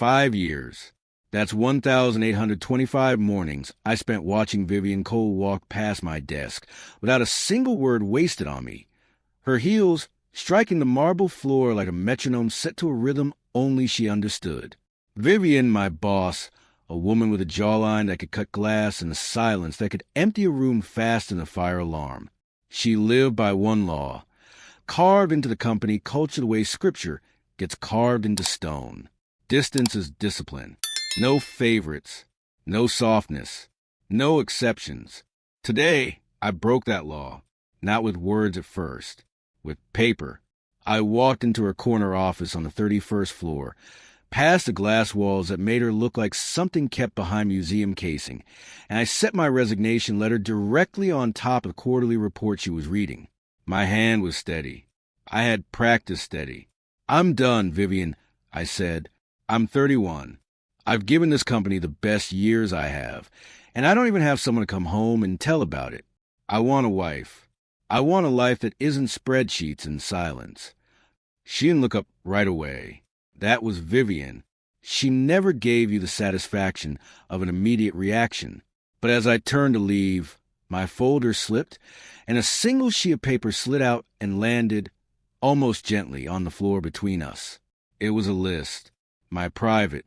5 years. That's 1,825 mornings I spent watching Vivian Cole walk past my desk without a single word wasted on me. Her heels striking the marble floor like a metronome set to a rhythm only she understood. Vivian, my boss, a woman with a jawline that could cut glass and a silence that could empty a room faster than a fire alarm. She lived by one law, carved into the company culture the way scripture gets carved into stone. Distance is discipline. No favorites. No softness. No exceptions. Today, I broke that law. Not with words at first. With paper. I walked into her corner office on the 31st floor, past the glass walls that made her look like something kept behind museum casing, and I set my resignation letter directly on top of the quarterly report she was reading. My hand was steady. I had practiced steady. "I'm done, Vivian," I said. "I'm 31. I've given this company the best years I have, and I don't even have someone to come home and tell about it. I want a wife. I want a life that isn't spreadsheets and silence." She didn't look up right away. That was Vivian. She never gave you the satisfaction of an immediate reaction. But as I turned to leave, my folder slipped, and a single sheet of paper slid out and landed, almost gently, on the floor between us. It was a list. My private,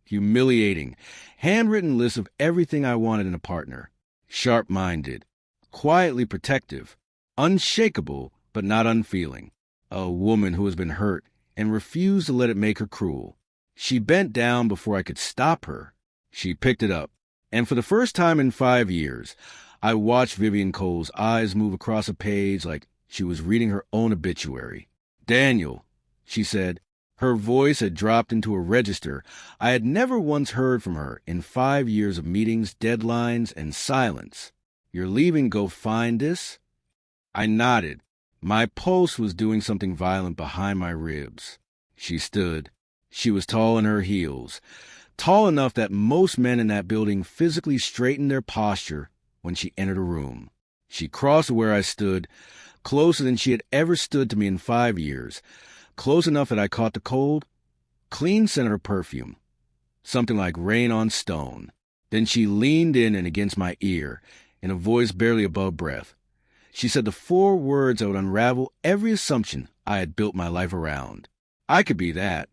humiliating, handwritten list of everything I wanted in a partner. Sharp-minded, quietly protective, unshakable but not unfeeling. A woman who has been hurt and refused to let it make her cruel. She bent down before I could stop her. She picked it up, and for the first time in 5 years, I watched Vivian Cole's eyes move across a page like she was reading her own obituary. "Daniel," she said. Her voice had dropped into a register I had never once heard from her in 5 years of meetings, deadlines, and silence. "You're leaving to go find this?" I nodded. My pulse was doing something violent behind my ribs. She stood. She was tall in her heels, tall enough that most men in that building physically straightened their posture when she entered a room. She crossed to where I stood, closer than she had ever stood to me in 5 years, close enough that I caught the cold, clean scent of her perfume, something like rain on stone. Then she leaned in and against my ear, in a voice barely above breath. She said the 4 words that would unravel every assumption I had built my life around. I could be that.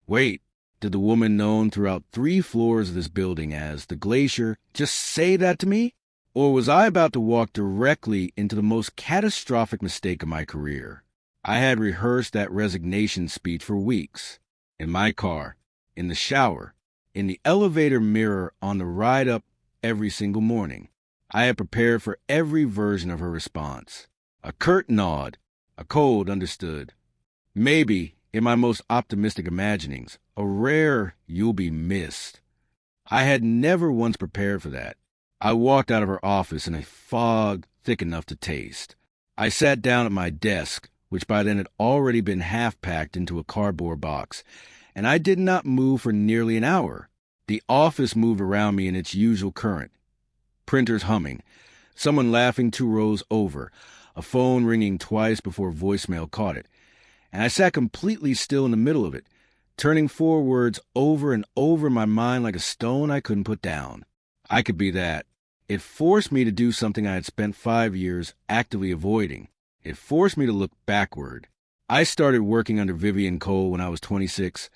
Wait, did the woman known throughout 3 floors of this building as the Glacier just say that to me? Or was I about to walk directly into the most catastrophic mistake of my career? I had rehearsed that resignation speech for weeks. In my car, in the shower, in the elevator mirror on the ride up every single morning. I had prepared for every version of her response. A curt nod, a cold understood. Maybe, in my most optimistic imaginings, a rare "you'll be missed." I had never once prepared for that. I walked out of her office in a fog thick enough to taste. I sat down at my desk, which by then had already been half-packed into a cardboard box, and I did not move for nearly an hour. The office moved around me in its usual current. Printers humming, someone laughing 2 rows over, a phone ringing twice before voicemail caught it, and I sat completely still in the middle of it, turning 4 words over and over in my mind like a stone I couldn't put down. I could be that. It forced me to do something I had spent 5 years actively avoiding. It forced me to look backward. I started working under Vivian Cole when I was 26,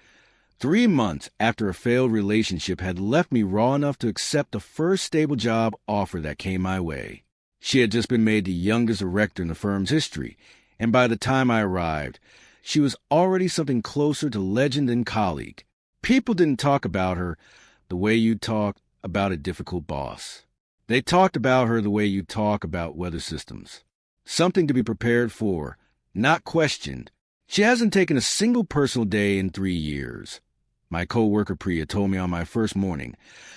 3 months after a failed relationship had left me raw enough to accept the first stable job offer that came my way. She had just been made the youngest director in the firm's history, and by the time I arrived, she was already something closer to legend than colleague. People didn't talk about her the way you talk about a difficult boss. They talked about her the way you talk about weather systems. Something to be prepared for, not questioned. She hasn't taken a single personal day in 3 years. My co-worker Priya told me on my first morning,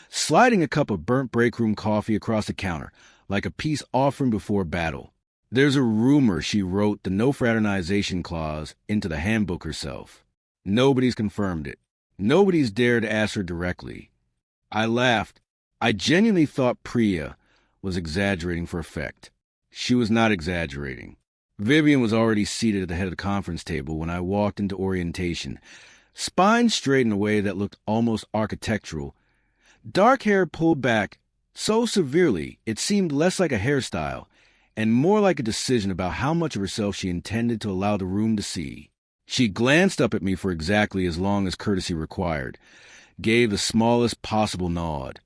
sliding a cup of burnt breakroom coffee across the counter, like a peace offering before battle. There's a rumor she wrote the no fraternization clause into the handbook herself. Nobody's confirmed it. Nobody's dared to ask her directly. I laughed. I genuinely thought Priya was exaggerating for effect. She was not exaggerating. Vivian was already seated at the head of the conference table when I walked into orientation, spine straight in a way that looked almost architectural, dark hair pulled back so severely it seemed less like a hairstyle and more like a decision about how much of herself she intended to allow the room to see. She glanced up at me for exactly as long as courtesy required, gave the smallest possible nod,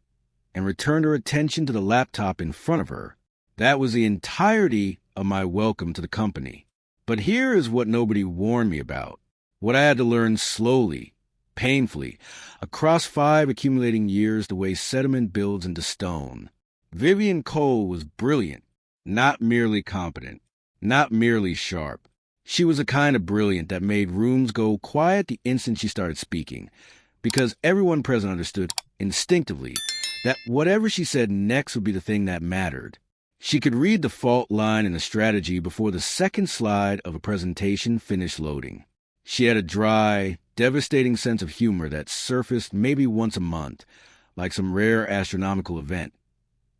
and returned her attention to the laptop in front of her. That was the entirety of my welcome to the company. But here is what nobody warned me about, what I had to learn slowly, painfully, across 5 accumulating years the way sediment builds into stone. Vivian Cole was brilliant, not merely competent, not merely sharp. She was a kind of brilliant that made rooms go quiet the instant she started speaking, because everyone present understood instinctively that whatever she said next would be the thing that mattered. She could read the fault line in a strategy before the second slide of a presentation finished loading. She had a dry, devastating sense of humor that surfaced maybe once a month, like some rare astronomical event.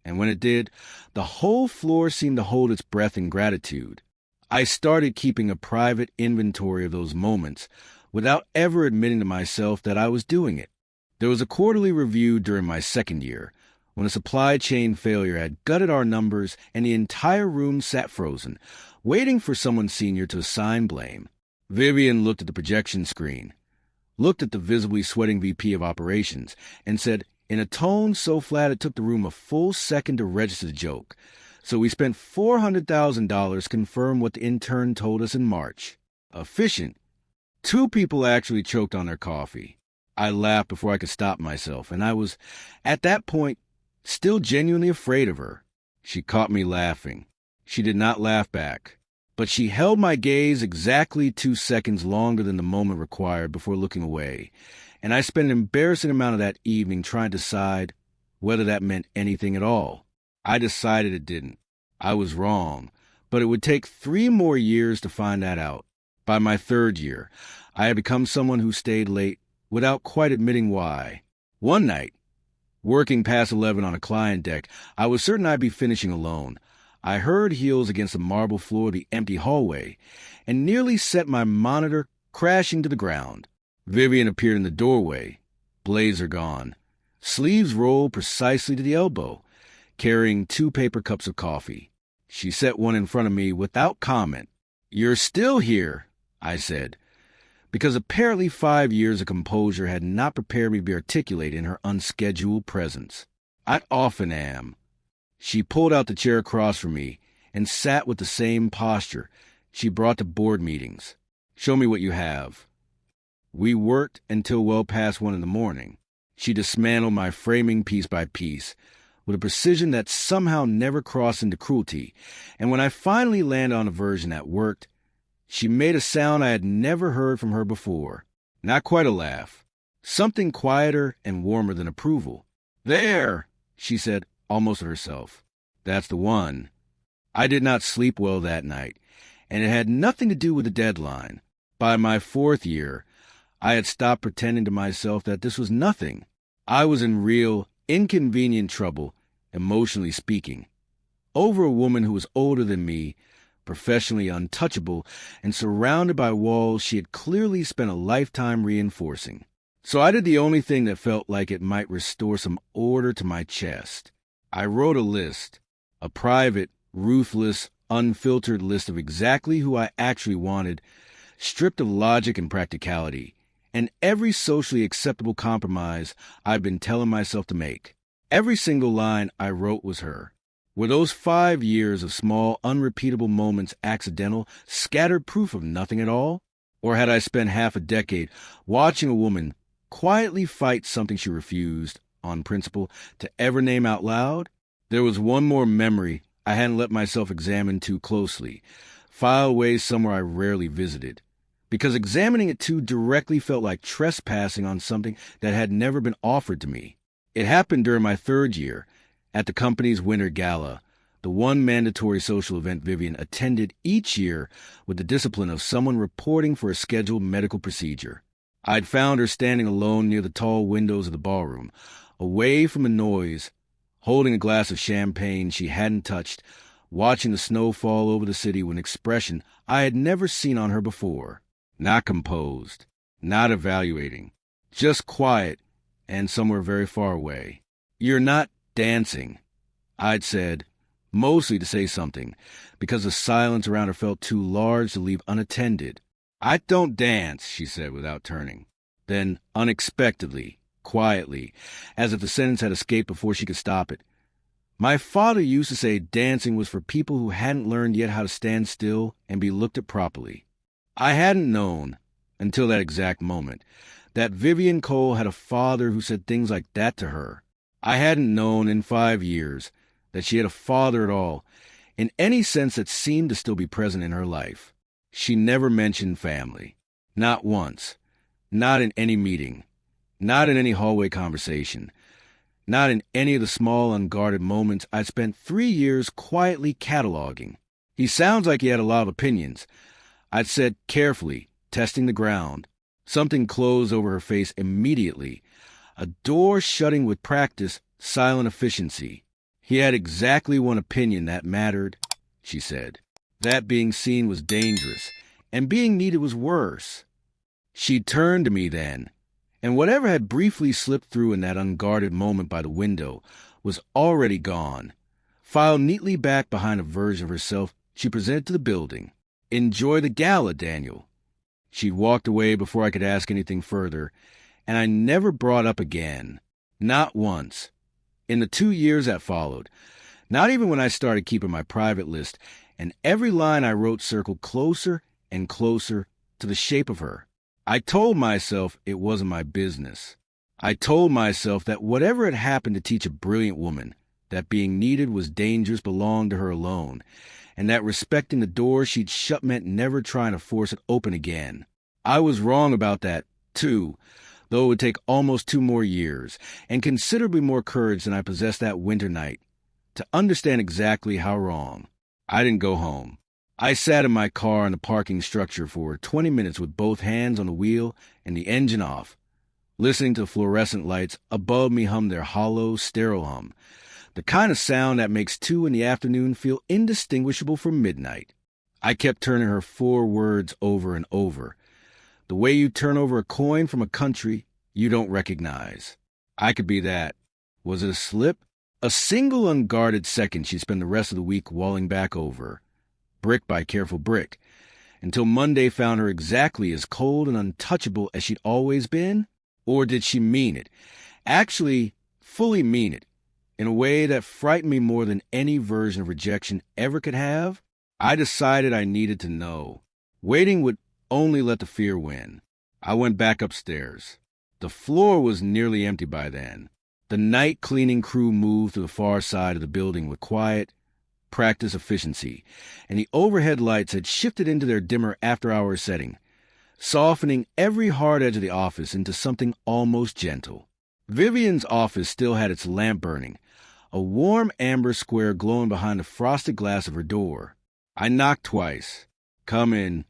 And when it did, the whole floor seemed to hold its breath in gratitude. I started keeping a private inventory of those moments without ever admitting to myself that I was doing it. There was a quarterly review during my second year, when a supply chain failure had gutted our numbers and the entire room sat frozen, waiting for someone senior to assign blame. Vivian looked at the projection screen, looked at the visibly sweating VP of operations, and said, in a tone so flat it took the room a full second to register the joke, so we spent $400,000 confirm what the intern told us in March. Efficient. 2 people actually choked on their coffee. I laughed before I could stop myself, and I was, at that point, still genuinely afraid of her. She caught me laughing. She did not laugh back, but she held my gaze exactly 2 seconds longer than the moment required before looking away, and I spent an embarrassing amount of that evening trying to decide whether that meant anything at all. I decided it didn't. I was wrong, but it would take 3 more years to find that out. By my 3rd year, I had become someone who stayed late without quite admitting why. One night, working past 11 on a client deck, I was certain I'd be finishing alone. I heard heels against the marble floor of the empty hallway and nearly set my monitor crashing to the ground. Vivian appeared in the doorway, blazer gone, sleeves rolled precisely to the elbow, carrying 2 paper cups of coffee. She set one in front of me without comment. "You're still here," I said, because apparently 5 years of composure had not prepared me to be articulate in her unscheduled presence. "I often am." She pulled out the chair across from me and sat with the same posture she brought to board meetings. "Show me what you have." We worked until well past 1 in the morning. She dismantled my framing piece by piece, with a precision that somehow never crossed into cruelty, and when I finally landed on a version that worked, she made a sound I had never heard from her before. Not quite a laugh. Something quieter and warmer than approval. "There," she said, almost to herself. "That's the one." I did not sleep well that night, and it had nothing to do with the deadline. By my 4th year, I had stopped pretending to myself that this was nothing. I was in real, inconvenient trouble, emotionally speaking, over a woman who was older than me, professionally untouchable, and surrounded by walls she had clearly spent a lifetime reinforcing. So I did the only thing that felt like it might restore some order to my chest. I wrote a list, a private, ruthless, unfiltered list of exactly who I actually wanted, stripped of logic and practicality, and every socially acceptable compromise I'd been telling myself to make. Every single line I wrote was her. Were those 5 years of small, unrepeatable moments accidental, scattered proof of nothing at all? Or had I spent half a decade watching a woman quietly fight something she refused, on principle, to ever name out loud? There was one more memory I hadn't let myself examine too closely, filed away somewhere I rarely visited, because examining it too directly felt like trespassing on something that had never been offered to me. It happened during my 3rd year, at the company's winter gala, the one mandatory social event Vivian attended each year with the discipline of someone reporting for a scheduled medical procedure. I'd found her standing alone near the tall windows of the ballroom, away from the noise, holding a glass of champagne she hadn't touched, watching the snow fall over the city with an expression I had never seen on her before. Not composed, not evaluating, just quiet and somewhere very far away. "You're not dancing," I'd said, mostly to say something, because the silence around her felt too large to leave unattended. "I don't dance," she said without turning. Then, unexpectedly, quietly, as if the sentence had escaped before she could stop it, "My father used to say dancing was for people who hadn't learned yet how to stand still and be looked at properly." I hadn't known, until that exact moment, that Vivian Cole had a father who said things like that to her. I hadn't known in 5 years that she had a father at all, in any sense that seemed to still be present in her life. She never mentioned family. Not once. Not in any meeting. Not in any hallway conversation. Not in any of the small, unguarded moments I'd spent 3 years quietly cataloging. "He sounds like he had a lot of opinions," I'd said carefully, testing the ground. Something closed over her face immediately. A door shutting with practice, silent efficiency. "He had exactly one opinion that mattered," she said. "That being seen was dangerous, and being needed was worse." She turned to me then, and whatever had briefly slipped through in that unguarded moment by the window was already gone. Filed neatly back behind a version of herself, she presented to the building. "Enjoy the gala, Daniel." She'd walked away before I could ask anything further, and I never brought up again. Not once. In the 2 years that followed. Not even when I started keeping my private list, and every line I wrote circled closer and closer to the shape of her. I told myself it wasn't my business. I told myself that whatever had happened to teach a brilliant woman, that being needed was dangerous belonged to her alone, and that respecting the door she'd shut meant never trying to force it open again. I was wrong about that, too, though it would take almost 2 more years, and considerably more courage than I possessed that winter night, to understand exactly how wrong. I didn't go home. I sat in my car in the parking structure for 20 minutes with both hands on the wheel and the engine off, listening to the fluorescent lights above me hum their hollow, sterile hum, the kind of sound that makes 2 in the afternoon feel indistinguishable from midnight. I kept turning her 4 words over and over, the way you turn over a coin from a country you don't recognize. I could be that. Was it a slip? A single unguarded second she'd spend the rest of the week walling back over, brick by careful brick, until Monday found her exactly as cold and untouchable as she'd always been? Or did she mean it? Actually, fully mean it, in a way that frightened me more than any version of rejection ever could have? I decided I needed to know. Waiting would only let the fear win. I went back upstairs. The floor was nearly empty by then. The night cleaning crew moved to the far side of the building with quiet, practice efficiency, and the overhead lights had shifted into their dimmer after-hours setting, softening every hard edge of the office into something almost gentle. Vivian's office still had its lamp burning, a warm amber square glowing behind the frosted glass of her door. I knocked twice. "Come in."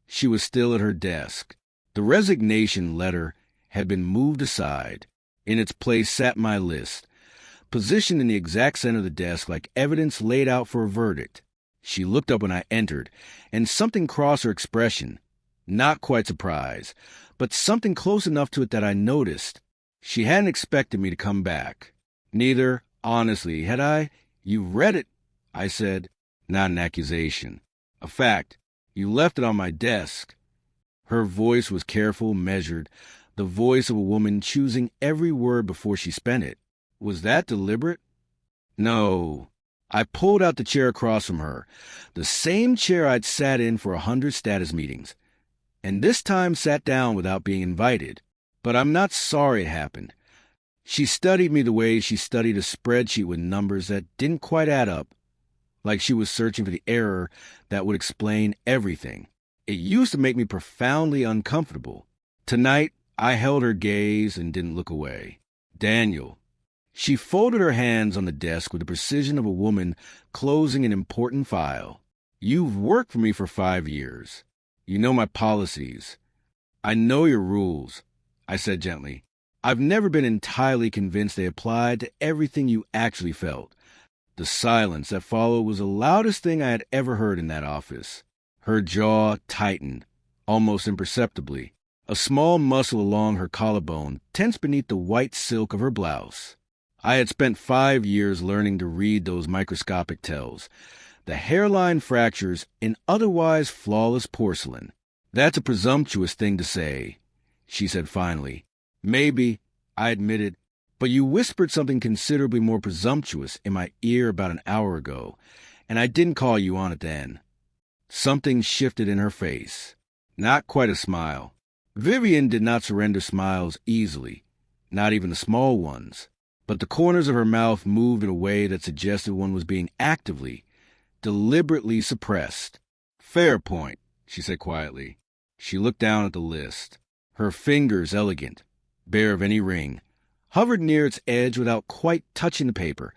She was still at her desk. The resignation letter had been moved aside. In its place sat my list, positioned in the exact center of the desk like evidence laid out for a verdict. She looked up when I entered, and something crossed her expression. Not quite surprise, but something close enough to it that I noticed. She hadn't expected me to come back. Neither, honestly, had I. "You read it," I said. "Not an accusation. A fact. You left it on my desk." Her voice was careful, measured, the voice of a woman choosing every word before she spent it. Was that deliberate? No. I pulled out the chair across from her, the same chair I'd sat in for 100 status meetings, and this time sat down without being invited. But I'm not sorry it happened. She studied me the way she studied a spreadsheet with numbers that didn't quite add up, like she was searching for the error that would explain everything. It used to make me profoundly uncomfortable. Tonight, I held her gaze and didn't look away. "Daniel." She folded her hands on the desk with the precision of a woman closing an important file. "You've worked for me for 5 years. You know my policies. I know your rules," I said gently. "I've never been entirely convinced they applied to everything you actually felt." The silence that followed was the loudest thing I had ever heard in that office. Her jaw tightened, almost imperceptibly. a small muscle along her collarbone tense beneath the white silk of her blouse. I had spent 5 years learning to read those microscopic tells, the hairline fractures in otherwise flawless porcelain. "That's a presumptuous thing to say," she said finally. "Maybe," I admitted, "but you whispered something considerably more presumptuous in my ear about an hour ago, and I didn't call you on it then." Something shifted in her face. Not quite a smile. Vivian did not surrender smiles easily, not even the small ones, but the corners of her mouth moved in a way that suggested one was being actively, deliberately suppressed. "Fair point," she said quietly. She looked down at the list. Her fingers, elegant, bare of any ring, hovered near its edge without quite touching the paper,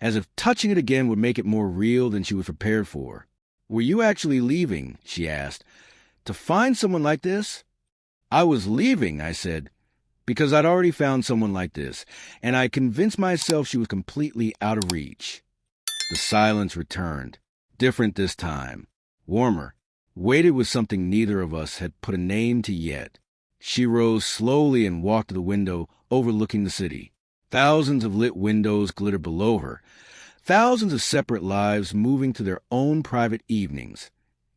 as if touching it again would make it more real than she was prepared for. "Were you actually leaving," she asked, "to find someone like this?" "I was leaving," I said, "because I'd already found someone like this, and I convinced myself she was completely out of reach." The silence returned, different this time, warmer, weighted with something neither of us had put a name to yet. She rose slowly and walked to the window overlooking the city. Thousands of lit windows glittered below her, thousands of separate lives moving to their own private evenings,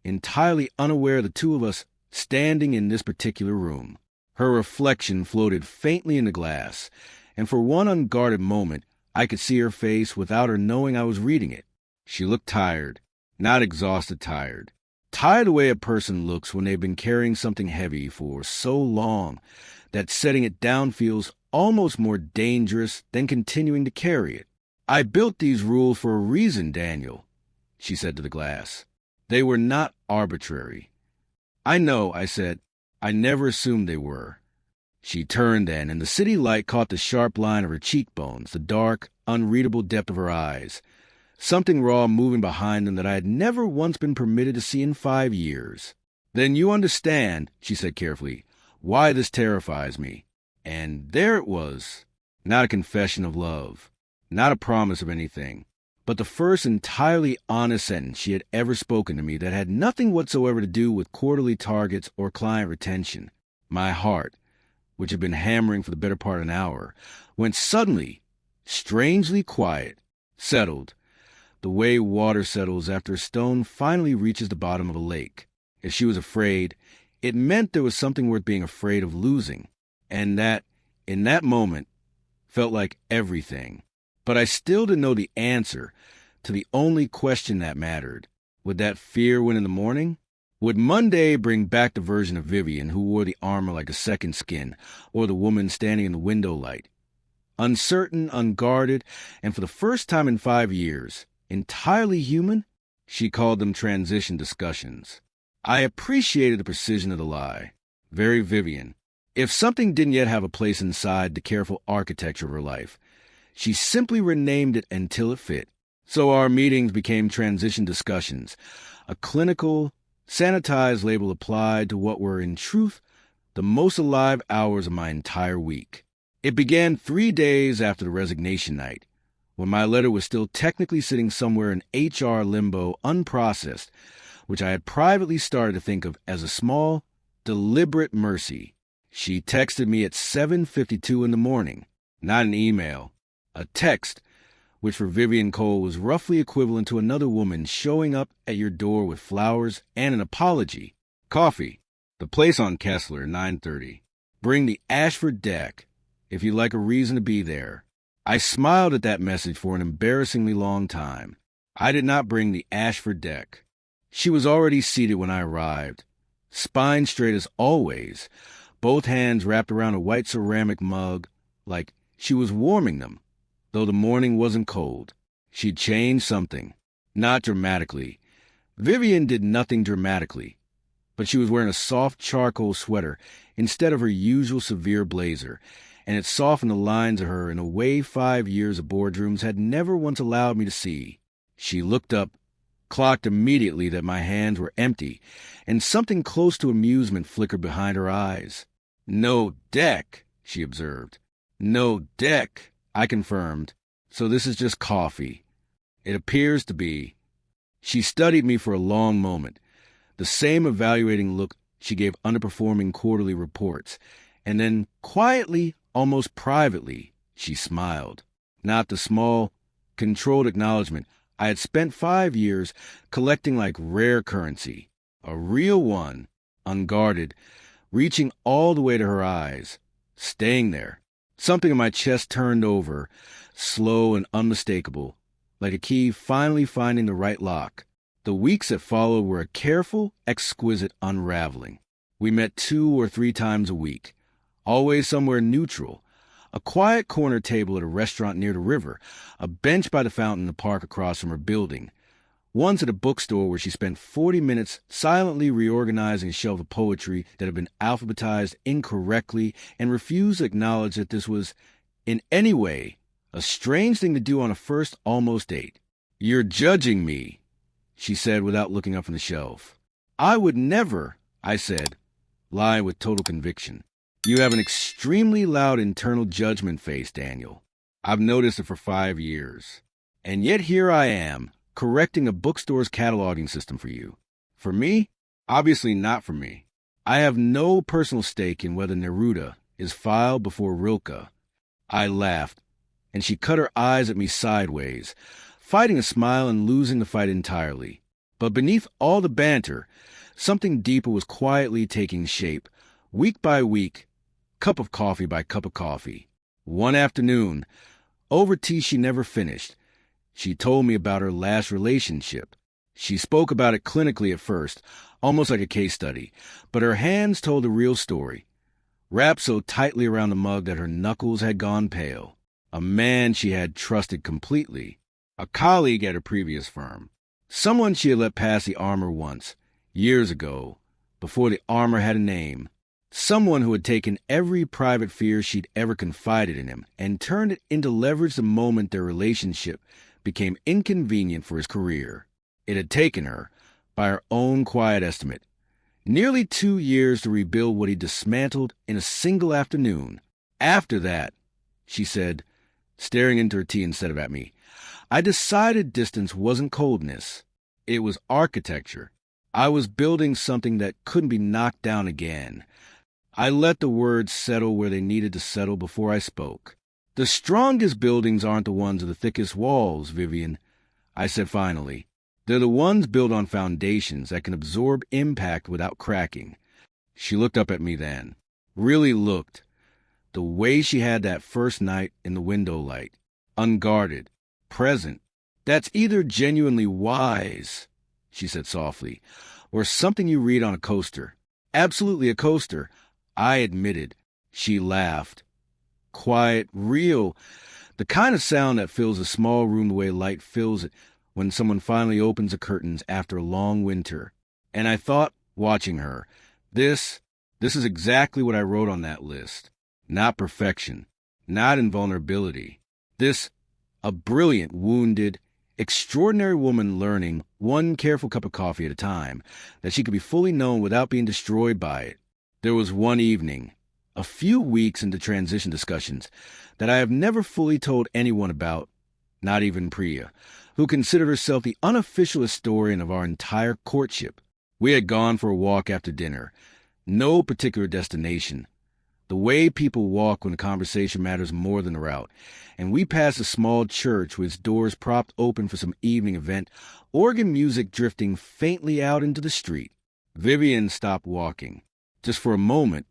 entirely unaware of the two of us standing in this particular room. Her reflection floated faintly in the glass, and for one unguarded moment I could see her face without her knowing I was reading it. She looked tired, not exhausted tired. Tired the way a person looks when they've been carrying something heavy for so long that setting it down feels almost more dangerous than continuing to carry it. "I built these rules for a reason, Daniel," she said to the glass. "They were not arbitrary." "I know," I said. "I never assumed they were." She turned then, and the city light caught the sharp line of her cheekbones, the dark, unreadable depth of her eyes, something raw moving behind them that I had never once been permitted to see in 5 years. "Then you understand," she said carefully, "why this terrifies me." And there it was, not a confession of love, not a promise of anything, but the first entirely honest sentence she had ever spoken to me that had nothing whatsoever to do with quarterly targets or client retention. My heart, which had been hammering for the better part of an hour, went suddenly, strangely quiet, settled, the way water settles after a stone finally reaches the bottom of a lake. If she was afraid, it meant there was something worth being afraid of losing, and that, in that moment, felt like everything. But I still didn't know the answer to the only question that mattered. Would that fear win in the morning? Would Monday bring back the version of Vivian who wore the armor like a second skin, or the woman standing in the window light? Uncertain, unguarded, and for the first time in 5 years, entirely human? She called them transition discussions. I appreciated the precision of the lie. Very Vivian. If something didn't yet have a place inside the careful architecture of her life, she simply renamed it until it fit. So our meetings became transition discussions, a clinical, sanitized label applied to what were, in truth, the most alive hours of my entire week. It began 3 days after the resignation night, when my letter was still technically sitting somewhere in HR limbo unprocessed, which I had privately started to think of as a small, deliberate mercy. She texted me at 7:52 in the morning, not an email, a text, which for Vivian Cole was roughly equivalent to another woman showing up at your door with flowers and an apology. "Coffee. The place on Kessler, 9:30. Bring the Ashford deck, if you'd like a reason to be there." I smiled at that message for an embarrassingly long time. I did not bring the Ashford deck. She was already seated when I arrived, spine straight as always, both hands wrapped around a white ceramic mug, like she was warming them, though the morning wasn't cold. She'd changed something, not dramatically. Vivian did nothing dramatically, but she was wearing a soft charcoal sweater instead of her usual severe blazer, and it softened the lines of her in a way 5 years of boardrooms had never once allowed me to see. She looked up, clocked immediately that my hands were empty, and something close to amusement flickered behind her eyes. "No deck," she observed. "No deck," I confirmed. "So this is just coffee." "It appears to be." She studied me for a long moment, the same evaluating look She gave underperforming quarterly reports. And then, quietly, almost privately, she smiled. Not the small, controlled acknowledgement I had spent 5 years collecting like rare currency. A real one, unguarded, reaching all the way to her eyes, staying there. Something in my chest turned over, slow and unmistakable, like a key finally finding the right lock. The weeks that followed were a careful, exquisite unraveling. We met 2 or 3 times a week, always somewhere neutral. A quiet corner table at a restaurant near the river, a bench by the fountain in the park across from her building. Once at a bookstore where she spent 40 minutes silently reorganizing a shelf of poetry that had been alphabetized incorrectly and refused to acknowledge that this was, in any way, a strange thing to do on a first almost date. "You're judging me," she said without looking up from the shelf. "I would never," I said, lying with total conviction. "You have an extremely loud internal judgment face, Daniel. I've noticed it for 5 years. And yet here I am, correcting a bookstore's cataloging system for you. For me? Obviously not for me. I have no personal stake in whether Neruda is filed before Rilke." I laughed, and she cut her eyes at me sideways, fighting a smile and losing the fight entirely. But beneath all the banter, something deeper was quietly taking shape, week by week, cup of coffee by cup of coffee. One afternoon, over tea she never finished, she told me about her last relationship. She spoke about it clinically at first, almost like a case study, but her hands told the real story, wrapped so tightly around the mug that her knuckles had gone pale. A man she had trusted completely, a colleague at her previous firm, someone she had let pass the armor once, years ago, before the armor had a name. Someone who had taken every private fear she'd ever confided in him and turned it into leverage the moment their relationship became inconvenient for his career. It had taken her, by her own quiet estimate, nearly 2 years to rebuild what he dismantled in a single afternoon. After that, she said, staring into her tea instead of at me, I decided distance wasn't coldness. It was architecture. I was building something that couldn't be knocked down again. I let the words settle where they needed to settle before I spoke. "The strongest buildings aren't the ones with the thickest walls, Vivian," I said finally. "They're the ones built on foundations that can absorb impact without cracking." She looked up at me then. Really looked. The way she had that first night in the window light. Unguarded. Present. "That's either genuinely wise," she said softly, "or something you read on a coaster." "Absolutely a coaster," I admitted. She laughed. Quiet, real, the kind of sound that fills a small room the way light fills it when someone finally opens the curtains after a long winter. And I thought, watching her, this is exactly what I wrote on that list. Not perfection, not invulnerability. A brilliant, wounded, extraordinary woman learning, one careful cup of coffee at a time, that she could be fully known without being destroyed by it. There was one evening, a few weeks into transition discussions, that I have never fully told anyone about, not even Priya, who considered herself the unofficial historian of our entire courtship. We had gone for a walk after dinner. No particular destination. The way people walk when the conversation matters more than the route. And we passed a small church with its doors propped open for some evening event, organ music drifting faintly out into the street. Vivian stopped walking. Just for a moment,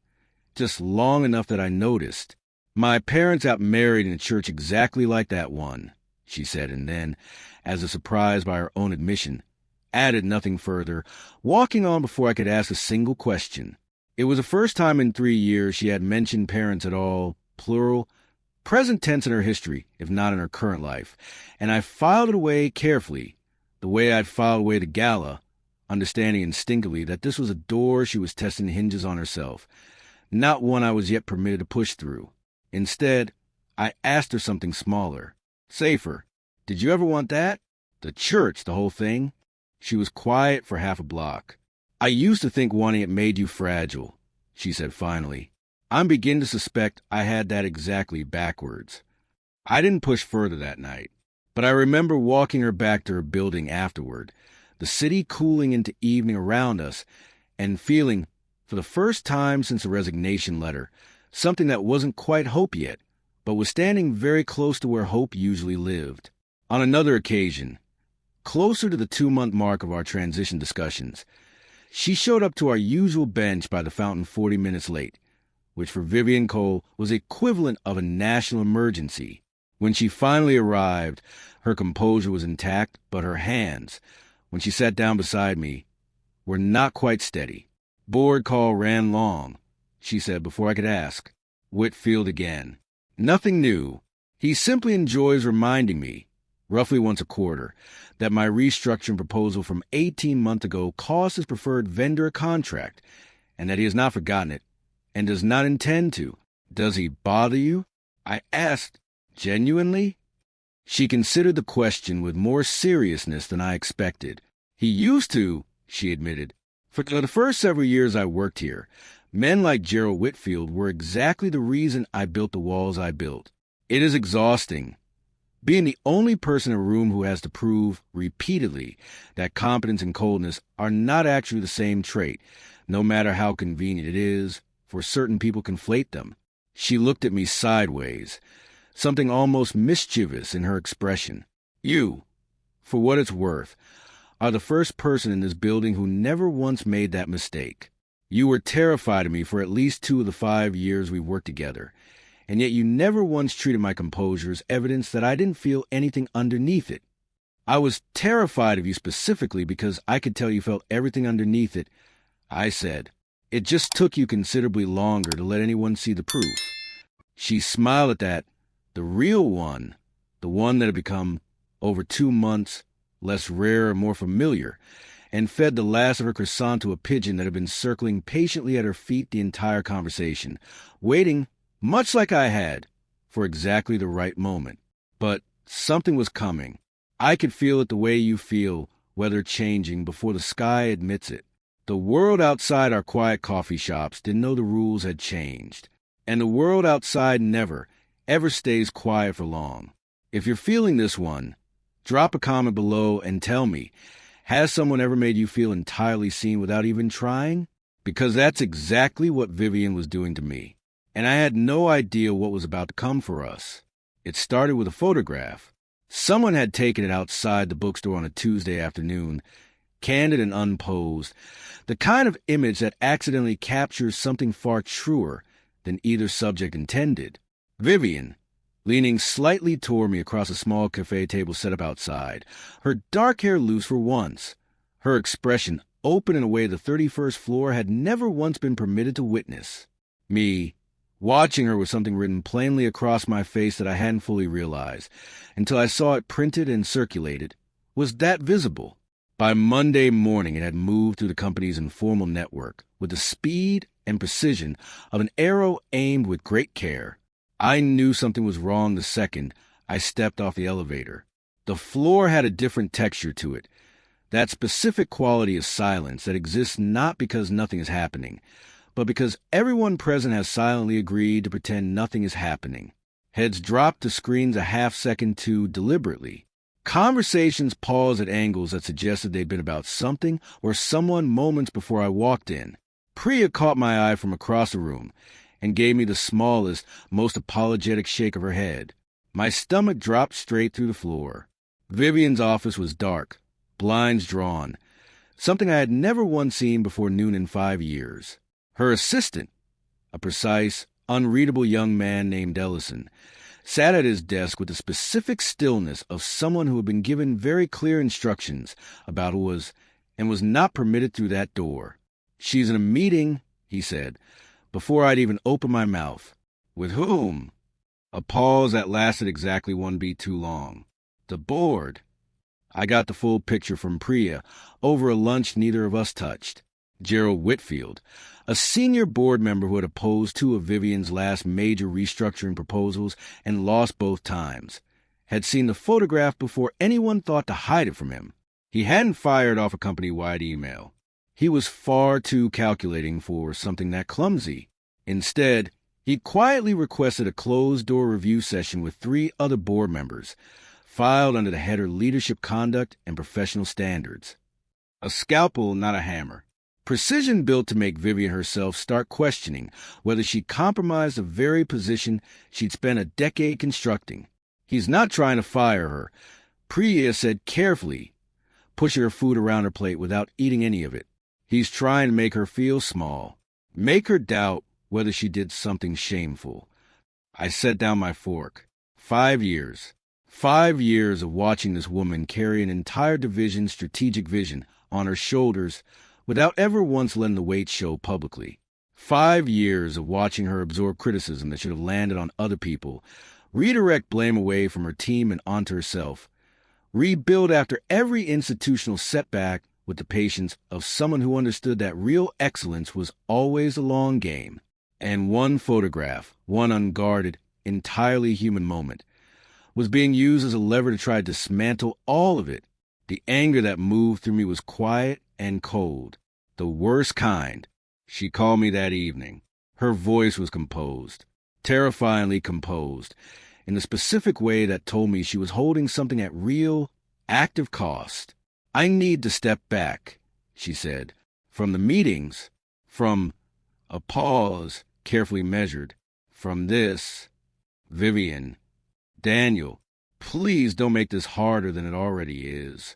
just long enough that I noticed. "My parents got married in a church exactly like that one," she said, and then, as if surprised by her own admission, added nothing further, walking on before I could ask a single question. It was the first time in 3 years she had mentioned parents at all, plural, present tense in her history, if not in her current life, and I filed it away carefully, the way I'd filed away the gala, understanding instinctively that this was a door she was testing hinges on herself, not one I was yet permitted to push through. Instead, I asked her something smaller, safer. "Did you ever want that? The church, the whole thing?" She was quiet for half a block. "I used to think wanting it made you fragile," she said finally. "I'm beginning to suspect I had that exactly backwards." I didn't push further that night, but I remember walking her back to her building afterward, the city cooling into evening around us, and feeling, For the first time since the resignation letter, something that wasn't quite hope yet, but was standing very close to where hope usually lived. On another occasion, closer to the 2-month mark of our transition discussions, she showed up to our usual bench by the fountain 40 minutes late, which for Vivian Cole was equivalent of a national emergency. When she finally arrived, her composure was intact, but her hands, when she sat down beside me, were not quite steady. "Board call ran long," she said before I could ask. Whitfield again. "Nothing new. He simply enjoys reminding me, roughly once a quarter, that my restructuring proposal from 18 months ago cost his preferred vendor a contract, and that he has not forgotten it, and does not intend to." "Does he bother you?" I asked, genuinely. She considered the question with more seriousness than I expected. "He used to," she admitted. "For the first several years I worked here, men like Gerald Whitfield were exactly the reason I built the walls I built. It is exhausting, being the only person in a room who has to prove repeatedly that competence and coldness are not actually the same trait, no matter how convenient it is, for certain people conflate them." She looked at me sideways, something almost mischievous in her expression. "You, for what it's worth, are the first person in this building who never once made that mistake. You were terrified of me for at least 2 of the 5 years we worked together, and yet you never once treated my composure as evidence that I didn't feel anything underneath it. I was terrified of you specifically because I could tell you felt everything underneath it," I said. "It just took you considerably longer to let anyone see the proof." She smiled at that, the real one, the one that had become, over 2 months, less rare and more familiar, and fed the last of her croissant to a pigeon that had been circling patiently at her feet the entire conversation, waiting, much like I had, for exactly the right moment. But something was coming. I could feel it the way you feel, weather changing before the sky admits it. The world outside our quiet coffee shops didn't know the rules had changed. And the world outside never, ever stays quiet for long. If you're feeling this one, drop a comment below and tell me, has someone ever made you feel entirely seen without even trying? Because that's exactly what Vivian was doing to me. And I had no idea what was about to come for us. It started with a photograph. Someone had taken it outside the bookstore on a Tuesday afternoon, candid and unposed, the kind of image that accidentally captures something far truer than either subject intended. Vivian, leaning slightly toward me across a small cafe table set up outside, her dark hair loose for once, her expression open in a way the 31st floor had never once been permitted to witness. Me, watching her with something written plainly across my face that I hadn't fully realized, until I saw it printed and circulated, was that visible. By Monday morning, it had moved through the company's informal network with the speed and precision of an arrow aimed with great care. I knew something was wrong the second I stepped off the elevator. The floor had a different texture to it, that specific quality of silence that exists not because nothing is happening, but because everyone present has silently agreed to pretend nothing is happening. Heads dropped to screens a half-second too deliberately. Conversations paused at angles that suggested they'd been about something or someone moments before I walked in. Priya caught my eye from across the room and gave me the smallest, most apologetic shake of her head. My stomach dropped straight through the floor. Vivian's office was dark, blinds drawn, something I had never once seen before noon in 5 years. Her assistant, a precise, unreadable young man named Ellison, sat at his desk with the specific stillness of someone who had been given very clear instructions about who was and was not permitted through that door. "She's in a meeting," he said, before I'd even opened my mouth. "With whom?" A pause that lasted exactly 1 beat too long. "The board." I got the full picture from Priya over a lunch neither of us touched. Gerald Whitfield, a senior board member who had opposed 2 of Vivian's last major restructuring proposals and lost both times, had seen the photograph before anyone thought to hide it from him. He hadn't fired off a company-wide email. He was far too calculating for something that clumsy. Instead, he quietly requested a closed-door review session with 3 other board members, filed under the header Leadership Conduct and Professional Standards. A scalpel, not a hammer. Precision built to make Vivian herself start questioning whether she compromised the very position she'd spent a decade constructing. He's not trying to fire her, Priya said carefully, pushing her food around her plate without eating any of it. He's trying to make her feel small, make her doubt whether she did something shameful. I set down my fork. 5 years. 5 years of watching this woman carry an entire division's strategic vision on her shoulders without ever once letting the weight show publicly. 5 years of watching her absorb criticism that should have landed on other people, redirect blame away from her team and onto herself, rebuild after every institutional setback with the patience of someone who understood that real excellence was always a long game. And one photograph, one unguarded, entirely human moment, was being used as a lever to try to dismantle all of it. The anger that moved through me was quiet and cold, the worst kind. She called me that evening. Her voice was composed, terrifyingly composed, in a specific way that told me she was holding something at real, active cost. I need to step back, she said, from the meetings, from a pause carefully measured, from this. Vivian, Daniel, please don't make this harder than it already is.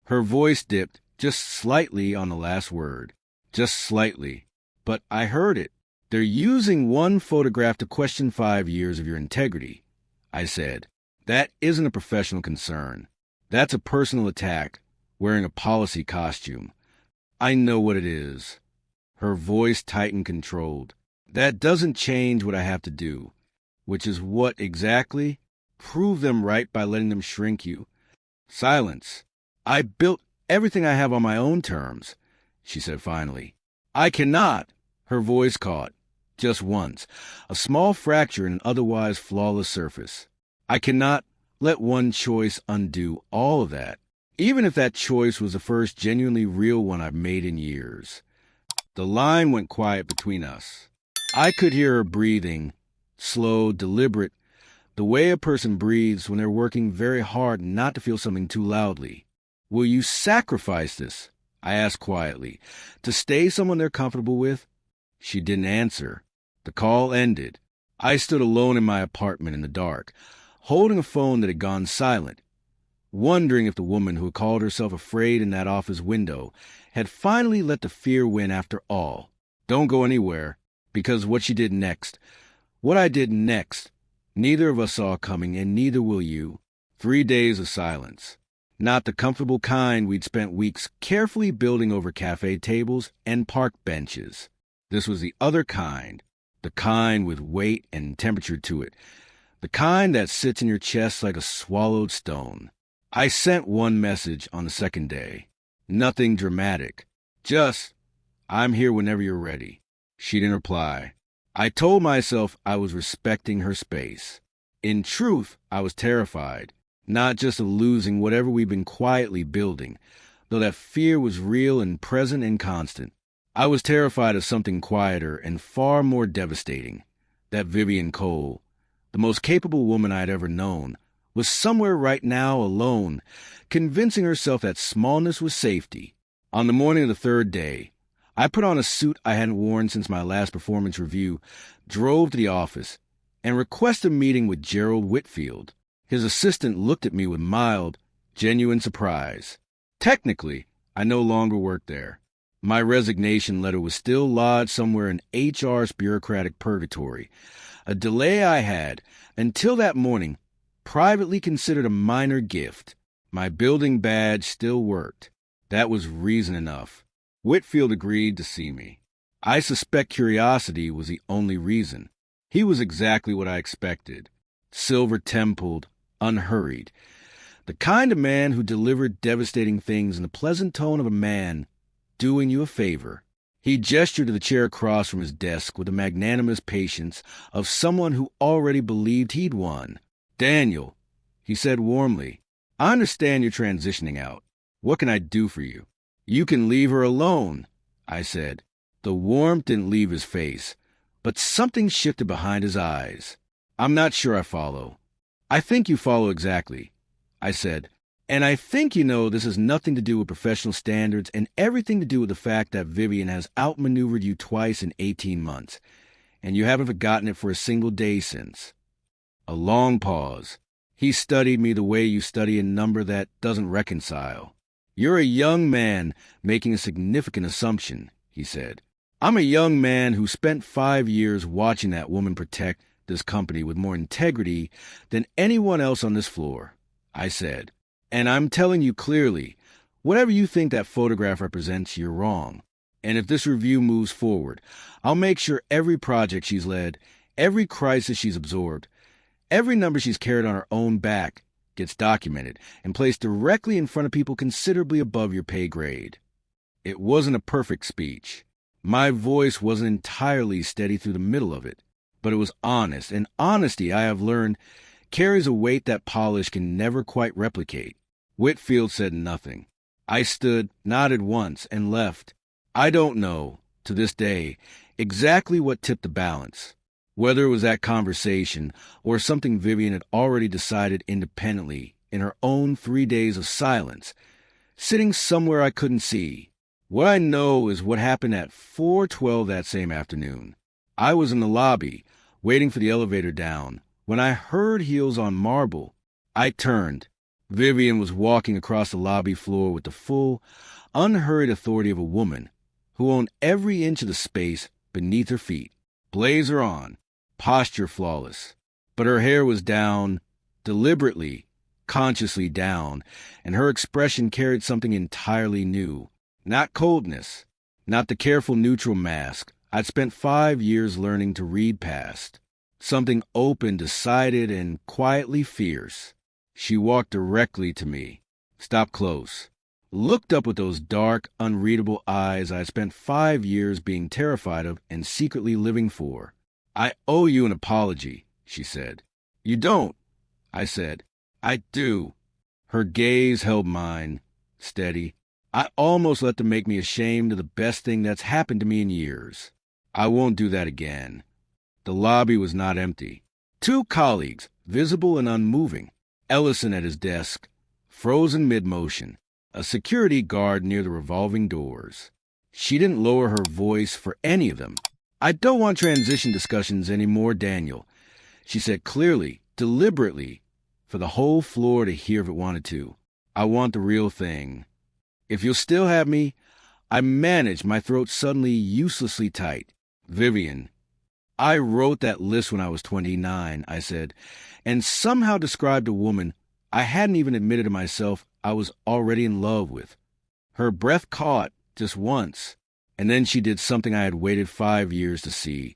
Her voice dipped just slightly on the last word, just slightly, but I heard it. They're using one photograph to question 5 years of your integrity, I said. That isn't a professional concern. That's a personal attack, wearing a policy costume. I know what it is. Her voice tight and controlled. That doesn't change what I have to do, which is what exactly? Prove them right by letting them shrink you. Silence. I built everything I have on my own terms, she said finally. I cannot. Her voice caught, just once, a small fracture in an otherwise flawless surface. I cannot let one choice undo all of that, even if that choice was the first genuinely real one I've made in years. The line went quiet between us. I could hear her breathing, slow, deliberate, the way a person breathes when they're working very hard not to feel something too loudly. Will you sacrifice this? I asked quietly, to stay someone they're comfortable with? She didn't answer. The call ended. I stood alone in my apartment in the dark, holding a phone that had gone silent, wondering if the woman who had called herself afraid in that office window had finally let the fear win after all. Don't go anywhere, because what she did next, what I did next, neither of us saw coming, and neither will you. 3 days of silence. Not the comfortable kind we'd spent weeks carefully building over cafe tables and park benches. This was the other kind, the kind with weight and temperature to it, the kind that sits in your chest like a swallowed stone. I sent one message on the second day. Nothing dramatic. Just, I'm here whenever you're ready. She didn't reply. I told myself I was respecting her space. In truth, I was terrified, not just of losing whatever we'd been quietly building, though that fear was real and present and constant. I was terrified of something quieter and far more devastating. That Vivian Cole, the most capable woman I had ever known, was somewhere right now alone, convincing herself that smallness was safety. On the morning of the third day, I put on a suit I hadn't worn since my last performance review, drove to the office, and requested a meeting with Gerald Whitfield. His assistant looked at me with mild, genuine surprise. Technically, I no longer worked there. My resignation letter was still lodged somewhere in HR's bureaucratic purgatory, a delay I had, until that morning, privately considered a minor gift. My building badge still worked. That was reason enough. Whitfield agreed to see me. I suspect curiosity was the only reason. He was exactly what I expected. Silver-templed, unhurried. The kind of man who delivered devastating things in the pleasant tone of a man doing you a favor. He gestured to the chair across from his desk with the magnanimous patience of someone who already believed he'd won. Daniel, he said warmly, I understand you're transitioning out. What can I do for you? You can leave her alone, I said. The warmth didn't leave his face, but something shifted behind his eyes. I'm not sure I follow. I think you follow exactly, I said, And I think you know this has nothing to do with professional standards and everything to do with the fact that Vivian has outmaneuvered you twice in 18 months, and you haven't forgotten it for a single day since. A long pause. He studied me the way you study a number that doesn't reconcile. You're a young man making a significant assumption, he said. I'm a young man who spent 5 years watching that woman protect this company with more integrity than anyone else on this floor, I said. And I'm telling you clearly, whatever you think that photograph represents, you're wrong. And if this review moves forward, I'll make sure every project she's led, every crisis she's absorbed, every number she's carried on her own back gets documented and placed directly in front of people considerably above your pay grade. It wasn't a perfect speech. My voice wasn't entirely steady through the middle of it, but it was honest, and honesty, I have learned, carries a weight that polish can never quite replicate. Whitfield said nothing. I stood, nodded once, and left. I don't know, to this day, exactly what tipped the balance. Whether it was that conversation or something Vivian had already decided independently in her own 3 days of silence, sitting somewhere I couldn't see. What I know is what happened at 4:12 that same afternoon. I was in the lobby, waiting for the elevator down, when I heard heels on marble. I turned. Vivian was walking across the lobby floor with the full, unhurried authority of a woman who owned every inch of the space beneath her feet. Blazer on, posture flawless. But her hair was down, deliberately, consciously down, and her expression carried something entirely new. Not coldness, not the careful neutral mask I'd spent 5 years learning to read past. Something open, decided, and quietly fierce. She walked directly to me, stopped close, looked up with those dark, unreadable eyes I'd spent 5 years being terrified of and secretly living for. I owe you an apology, she said. You don't, I said. I do. Her gaze held mine, steady. I almost let them make me ashamed of the best thing that's happened to me in years. I won't do that again. The lobby was not empty. 2 colleagues, visible and unmoving. Ellison at his desk, frozen mid-motion. A security guard near the revolving doors. She didn't lower her voice for any of them. I don't want transition discussions anymore, Daniel, she said clearly, deliberately, for the whole floor to hear if it wanted to. I want the real thing. If you'll still have me, I managed, my throat suddenly uselessly tight. Vivian. I wrote that list when I was 29, I said, and somehow described a woman I hadn't even admitted to myself I was already in love with. Her breath caught just once, and then she did something I had waited 5 years to see,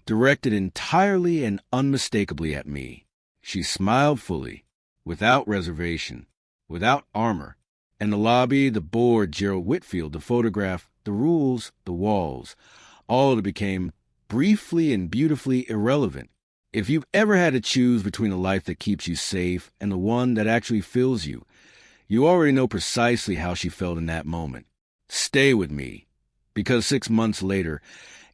directed entirely and unmistakably at me. She smiled fully, without reservation, without armor. And the lobby, the board, Gerald Whitfield, the photograph, the rules, the walls, all of it became briefly and beautifully irrelevant. If you've ever had to choose between a life that keeps you safe and the one that actually fills you, you already know precisely how she felt in that moment. Stay with me, because 6 months later,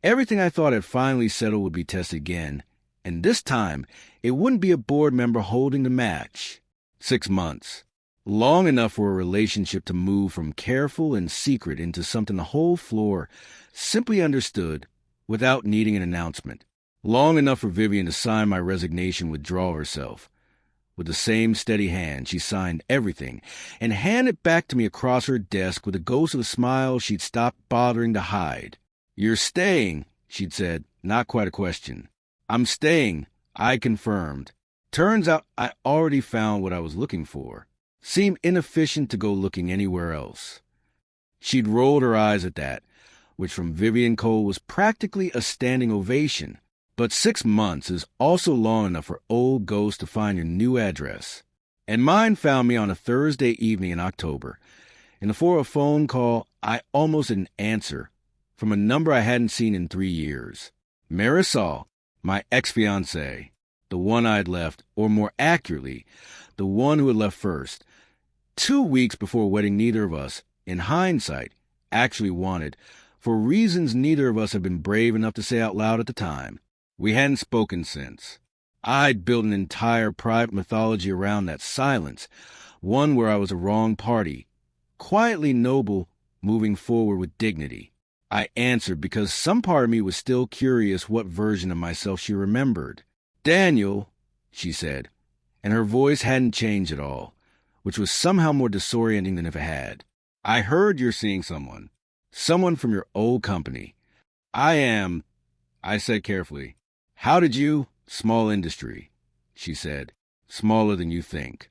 everything I thought had finally settled would be tested again, and this time, it wouldn't be a board member holding the match. 6 months. Long enough for a relationship to move from careful and secret into something the whole floor simply understood without needing an announcement. Long enough for Vivian to sign my resignation, withdraw herself. With the same steady hand, she signed everything and handed it back to me across her desk with a ghost of a smile she'd stopped bothering to hide. You're staying, she'd said, not quite a question. I'm staying, I confirmed. Turns out I already found what I was looking for. Seemed inefficient to go looking anywhere else. She'd rolled her eyes at that, which from Vivian Cole was practically a standing ovation. But 6 months is also long enough for old ghosts to find your new address. And mine found me on a Thursday evening in October. And for a phone call I almost didn't answer from a number I hadn't seen in 3 years. Marisol, my ex-fiancée, the one I'd left, or more accurately, the one who had left first, 2 weeks before a wedding neither of us, in hindsight, actually wanted, for reasons neither of us had been brave enough to say out loud at the time. We hadn't spoken since. I'd built an entire private mythology around that silence, one where I was a wrong party, quietly noble, moving forward with dignity. I answered because some part of me was still curious what version of myself she remembered. "Daniel," she said, and her voice hadn't changed at all, which was somehow more disorienting than if it had. "I heard you're seeing someone. Someone from your old company." "I am," I said carefully. "How did you—" "Small industry," she said. "Smaller than you think."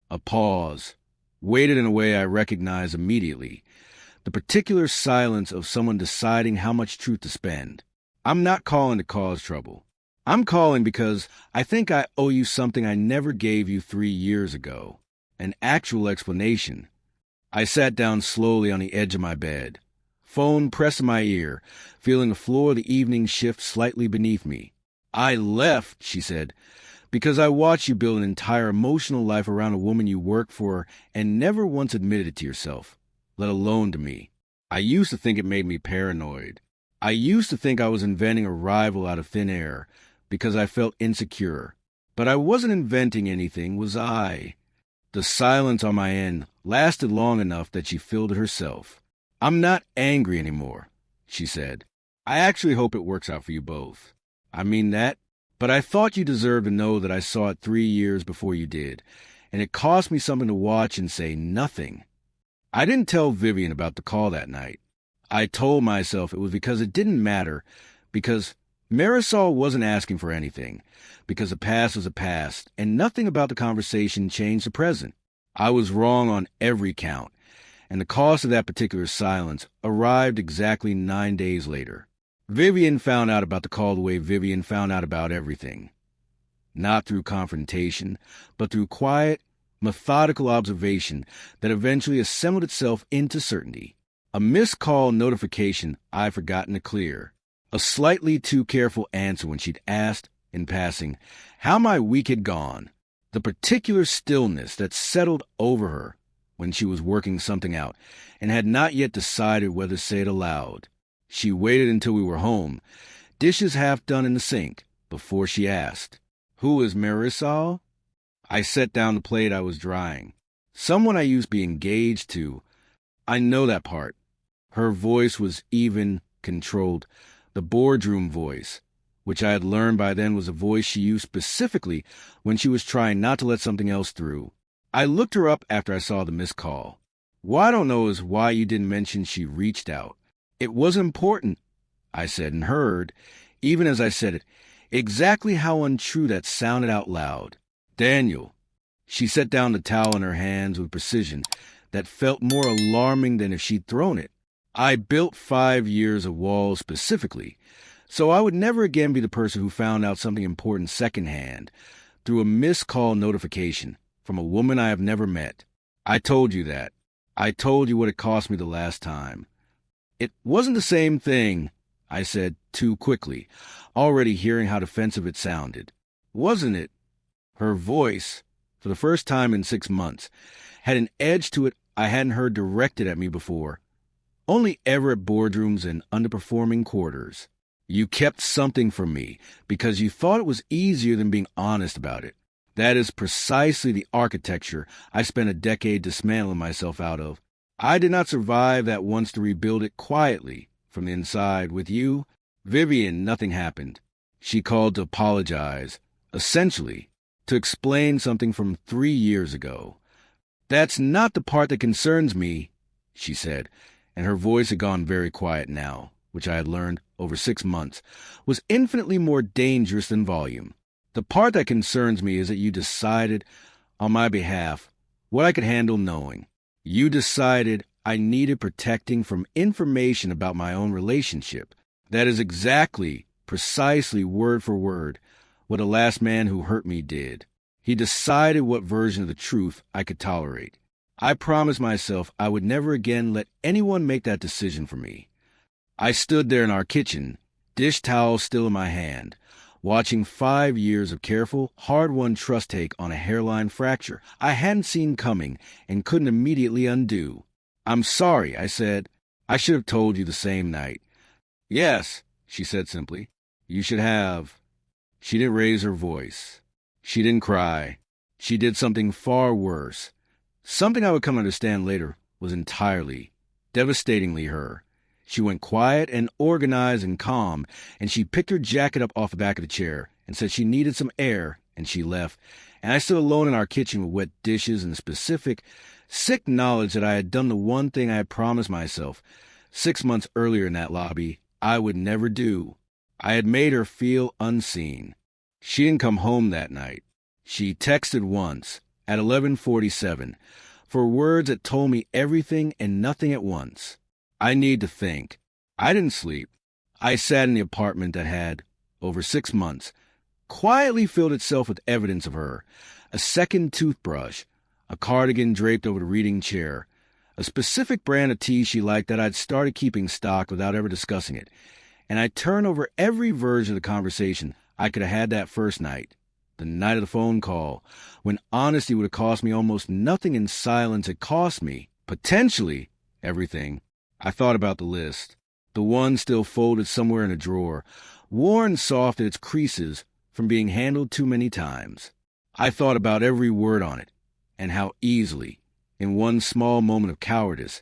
A pause, waited in a way I recognized immediately. The particular silence of someone deciding how much truth to spend. "I'm not calling to cause trouble. I'm calling because I think I owe you something I never gave you 3 years ago. An actual explanation." I sat down slowly on the edge of my bed, phone pressed to my ear, feeling the floor of the evening shift slightly beneath me. "I left," she said, "because I watched you build an entire emotional life around a woman you work for and never once admitted it to yourself, let alone to me. I used to think it made me paranoid. I used to think I was inventing a rival out of thin air because I felt insecure. But I wasn't inventing anything, was I?" The silence on my end lasted long enough that she filled it herself. "I'm not angry anymore," she said. "I actually hope it works out for you both. I mean that. But I thought you deserved to know that I saw it 3 years before you did, and it cost me something to watch and say nothing." I didn't tell Vivian about the call that night. I told myself it was because it didn't matter, because Marisol wasn't asking for anything, because the past was a past, and nothing about the conversation changed the present. I was wrong on every count, and the cost of that particular silence arrived exactly 9 days later. Vivian found out about the call the way Vivian found out about everything. Not through confrontation, but through quiet, methodical observation that eventually assembled itself into certainty. A missed call notification I'd forgotten to clear. A slightly too careful answer when she'd asked, in passing, how my week had gone. The particular stillness that settled over her when she was working something out and had not yet decided whether to say it aloud. She waited until we were home, dishes half done in the sink, before she asked, "Who is Marisol?" I set down the plate I was drying. "Someone I used to be engaged to." "I know that part." Her voice was even, controlled, the boardroom voice, which I had learned by then was a voice she used specifically when she was trying not to let something else through. I looked her up after I saw the missed call. "What I don't know is why you didn't mention she reached out." "It wasn't important," I said, and heard, even as I said it, exactly how untrue that sounded out loud. "Daniel." She set down the towel in her hands with precision that felt more alarming than if she'd thrown it. "I built 5 years of walls specifically, so I would never again be the person who found out something important secondhand through a missed call notification from a woman I have never met. I told you that. I told you what it cost me the last time." "It wasn't the same thing," I said too quickly, already hearing how defensive it sounded. "Wasn't it?" Her voice, for the first time in 6 months, had an edge to it I hadn't heard directed at me before, only ever at boardrooms and underperforming quarters. "You kept something from me because you thought it was easier than being honest about it. That is precisely the architecture I spent a decade dismantling myself out of. I did not survive that once to rebuild it quietly, from the inside. With you, Vivian, nothing happened. She called to apologize, essentially, to explain something from 3 years ago. That's not the part that concerns me," she said, and her voice had gone very quiet now, which I had learned, over 6 months, was infinitely more dangerous than volume. "The part that concerns me is that you decided, on my behalf, what I could handle knowing. You decided I needed protecting from information about my own relationship. That is exactly, precisely, word for word, what the last man who hurt me did. He decided what version of the truth I could tolerate. I promised myself I would never again let anyone make that decision for me. I stood there in our kitchen, dish towel still in my hand, watching 5 years of careful, hard-won trust take on a hairline fracture I hadn't seen coming and couldn't immediately undo. "I'm sorry," I said. "I should have told you the same night." "Yes," she said simply. "You should have." She didn't raise her voice. She didn't cry. She did something far worse. Something I would come to understand later was entirely, devastatingly her. She went quiet and organized and calm, and she picked her jacket up off the back of the chair and said she needed some air, and she left. And I stood alone in our kitchen with wet dishes and the specific, sick knowledge that I had done the one thing I had promised myself 6 months earlier in that lobby I would never do. I had made her feel unseen. She didn't come home that night. She texted once, at 11:47, for words that told me everything and nothing at once. I need to think. I didn't sleep. I sat in the apartment that had, over 6 months, quietly filled itself with evidence of her. A second toothbrush, a cardigan draped over the reading chair, a specific brand of tea she liked that I'd started keeping stock without ever discussing it. And I turned over every version of the conversation I could have had that first night. The night of the phone call, when honesty would have cost me almost nothing and silence had cost me, potentially, everything. I thought about the list, the one still folded somewhere in a drawer, worn soft at its creases from being handled too many times. I thought about every word on it, and how easily, in one small moment of cowardice,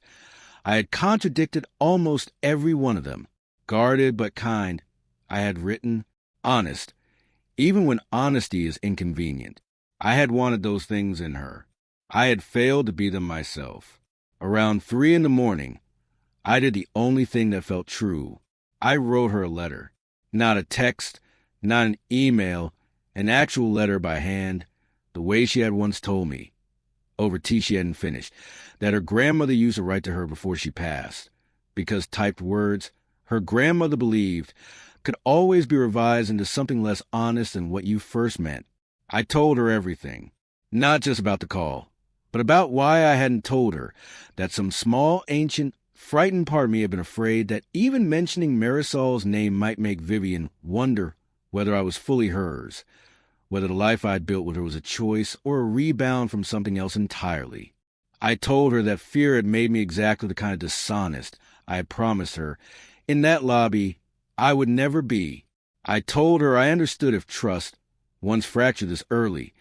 I had contradicted almost every one of them. Guarded but kind, I had written, honest, even when honesty is inconvenient. I had wanted those things in her. I had failed to be them myself. Around 3 a.m, I did the only thing that felt true. I wrote her a letter. Not a text, not an email, an actual letter by hand, the way she had once told me, over tea she hadn't finished, that her grandmother used to write to her before she passed, because typed words, her grandmother believed, could always be revised into something less honest than what you first meant. I told her everything, not just about the call, but about why I hadn't told her, that some small, ancient, frightened part of me had been afraid that even mentioning Marisol's name might make Vivian wonder whether I was fully hers, whether the life I'd built with her was a choice or a rebound from something else entirely. I told her that fear had made me exactly the kind of dishonest I had promised her in that lobby I would never be. I told her I understood if trust, once fractured this early,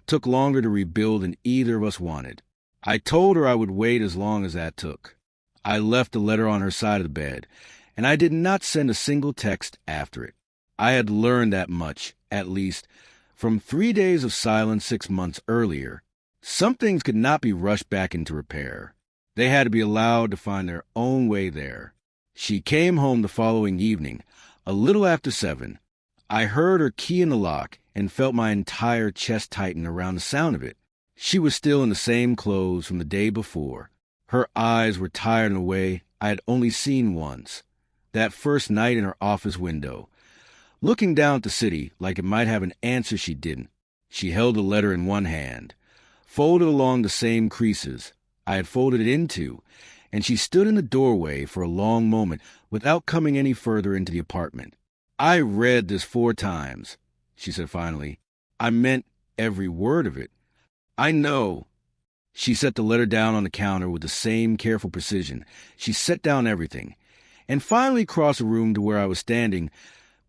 took longer to rebuild than either of us wanted. I told her I would wait as long as that took. I left the letter on her side of the bed, and I did not send a single text after it. I had learned that much, at least, from 3 days of silence 6 months earlier. Some things could not be rushed back into repair. They had to be allowed to find their own way there. She came home the following evening, a little after 7. I heard her key in the lock and felt my entire chest tighten around the sound of it. She was still in the same clothes from the day before. Her eyes were tired in a way I had only seen once, that first night in her office window, looking down at the city like it might have an answer she didn't. She held the letter in one hand, folded along the same creases I had folded it into, and she stood in the doorway for a long moment without coming any further into the apartment. I read this 4 times, she said finally. I meant every word of it. I know. She set the letter down on the counter with the same careful precision. She set down everything, and finally crossed the room to where I was standing,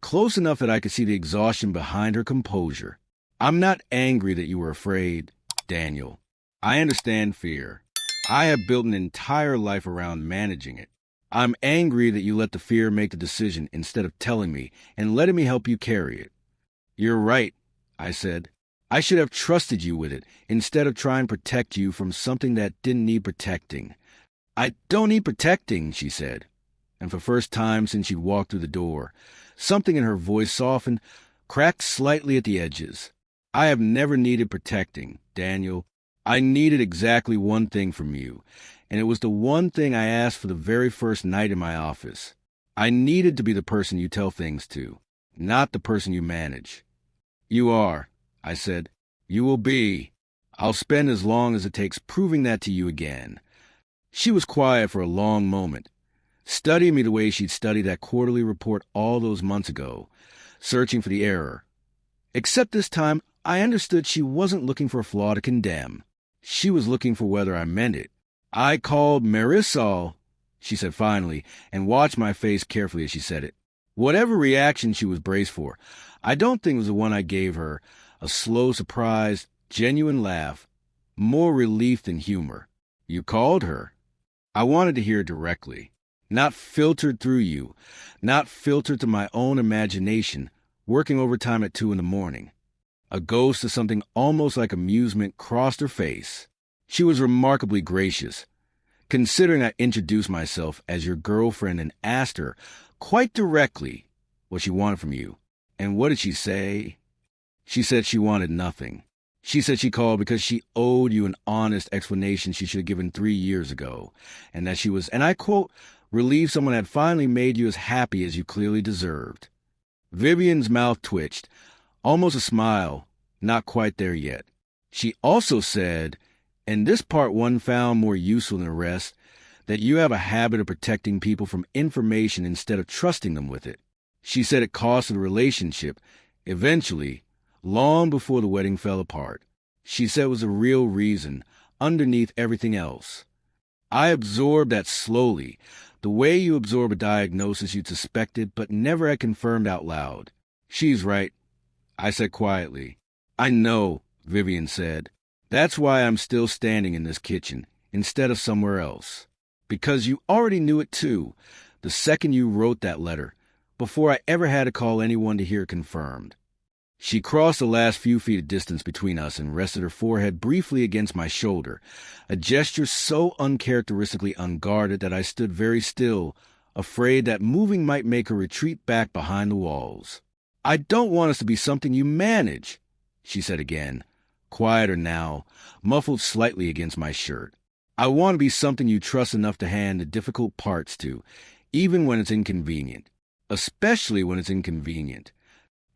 close enough that I could see the exhaustion behind her composure. I'm not angry that you were afraid, Daniel. I understand fear. I have built an entire life around managing it. I'm angry that you let the fear make the decision instead of telling me and letting me help you carry it. You're right, I said. I should have trusted you with it instead of trying to protect you from something that didn't need protecting. I don't need protecting, she said. And for the first time since she'd walked through the door, something in her voice softened, cracked slightly at the edges. I have never needed protecting, Daniel. I needed exactly one thing from you, and it was the one thing I asked for the very first night in my office. I needed to be the person you tell things to, not the person you manage. You are, I said. You will be. I'll spend as long as it takes proving that to you again. She was quiet for a long moment, studying me the way she'd studied that quarterly report all those months ago, searching for the error. Except this time, I understood she wasn't looking for a flaw to condemn. She was looking for whether I meant it. I called Marisol, she said finally, and watched my face carefully as she said it. Whatever reaction she was braced for, I don't think it was the one I gave her, a slow, surprised, genuine laugh. more relief than humor. "You called her?" I wanted to hear it directly, not filtered through you, not filtered through my own imagination, working overtime at 2 in the morning. A ghost of something almost like amusement crossed her face. She was remarkably gracious, considering I introduced myself as your girlfriend and asked her, quite directly, what she wanted from you. And what did she say? She said she wanted nothing. She said she called because she owed you an honest explanation she should have given 3 years ago, and that she was, and I quote, relieved someone had finally made you as happy as you clearly deserved. Vivian's mouth twitched, almost a smile, not quite there yet. She also said, and this part one found more useful than the rest, that you have a habit of protecting people from information instead of trusting them with it. She said it costed the relationship, eventually, long before the wedding fell apart. She said it was a real reason, underneath everything else. I absorbed that slowly, the way you absorb a diagnosis you'd suspected but never had confirmed out loud. She's right, I said quietly. I know, Vivian said. That's why I'm still standing in this kitchen, instead of somewhere else. Because you already knew it too, the second you wrote that letter, before I ever had to call anyone to hear it confirmed. She crossed the last few feet of distance between us and rested her forehead briefly against my shoulder, a gesture so uncharacteristically unguarded that I stood very still, afraid that moving might make her retreat back behind the walls. I don't want us to be something you manage, she said again, quieter now, muffled slightly against my shirt. I want to be something you trust enough to hand the difficult parts to, even when it's inconvenient. Especially when it's inconvenient.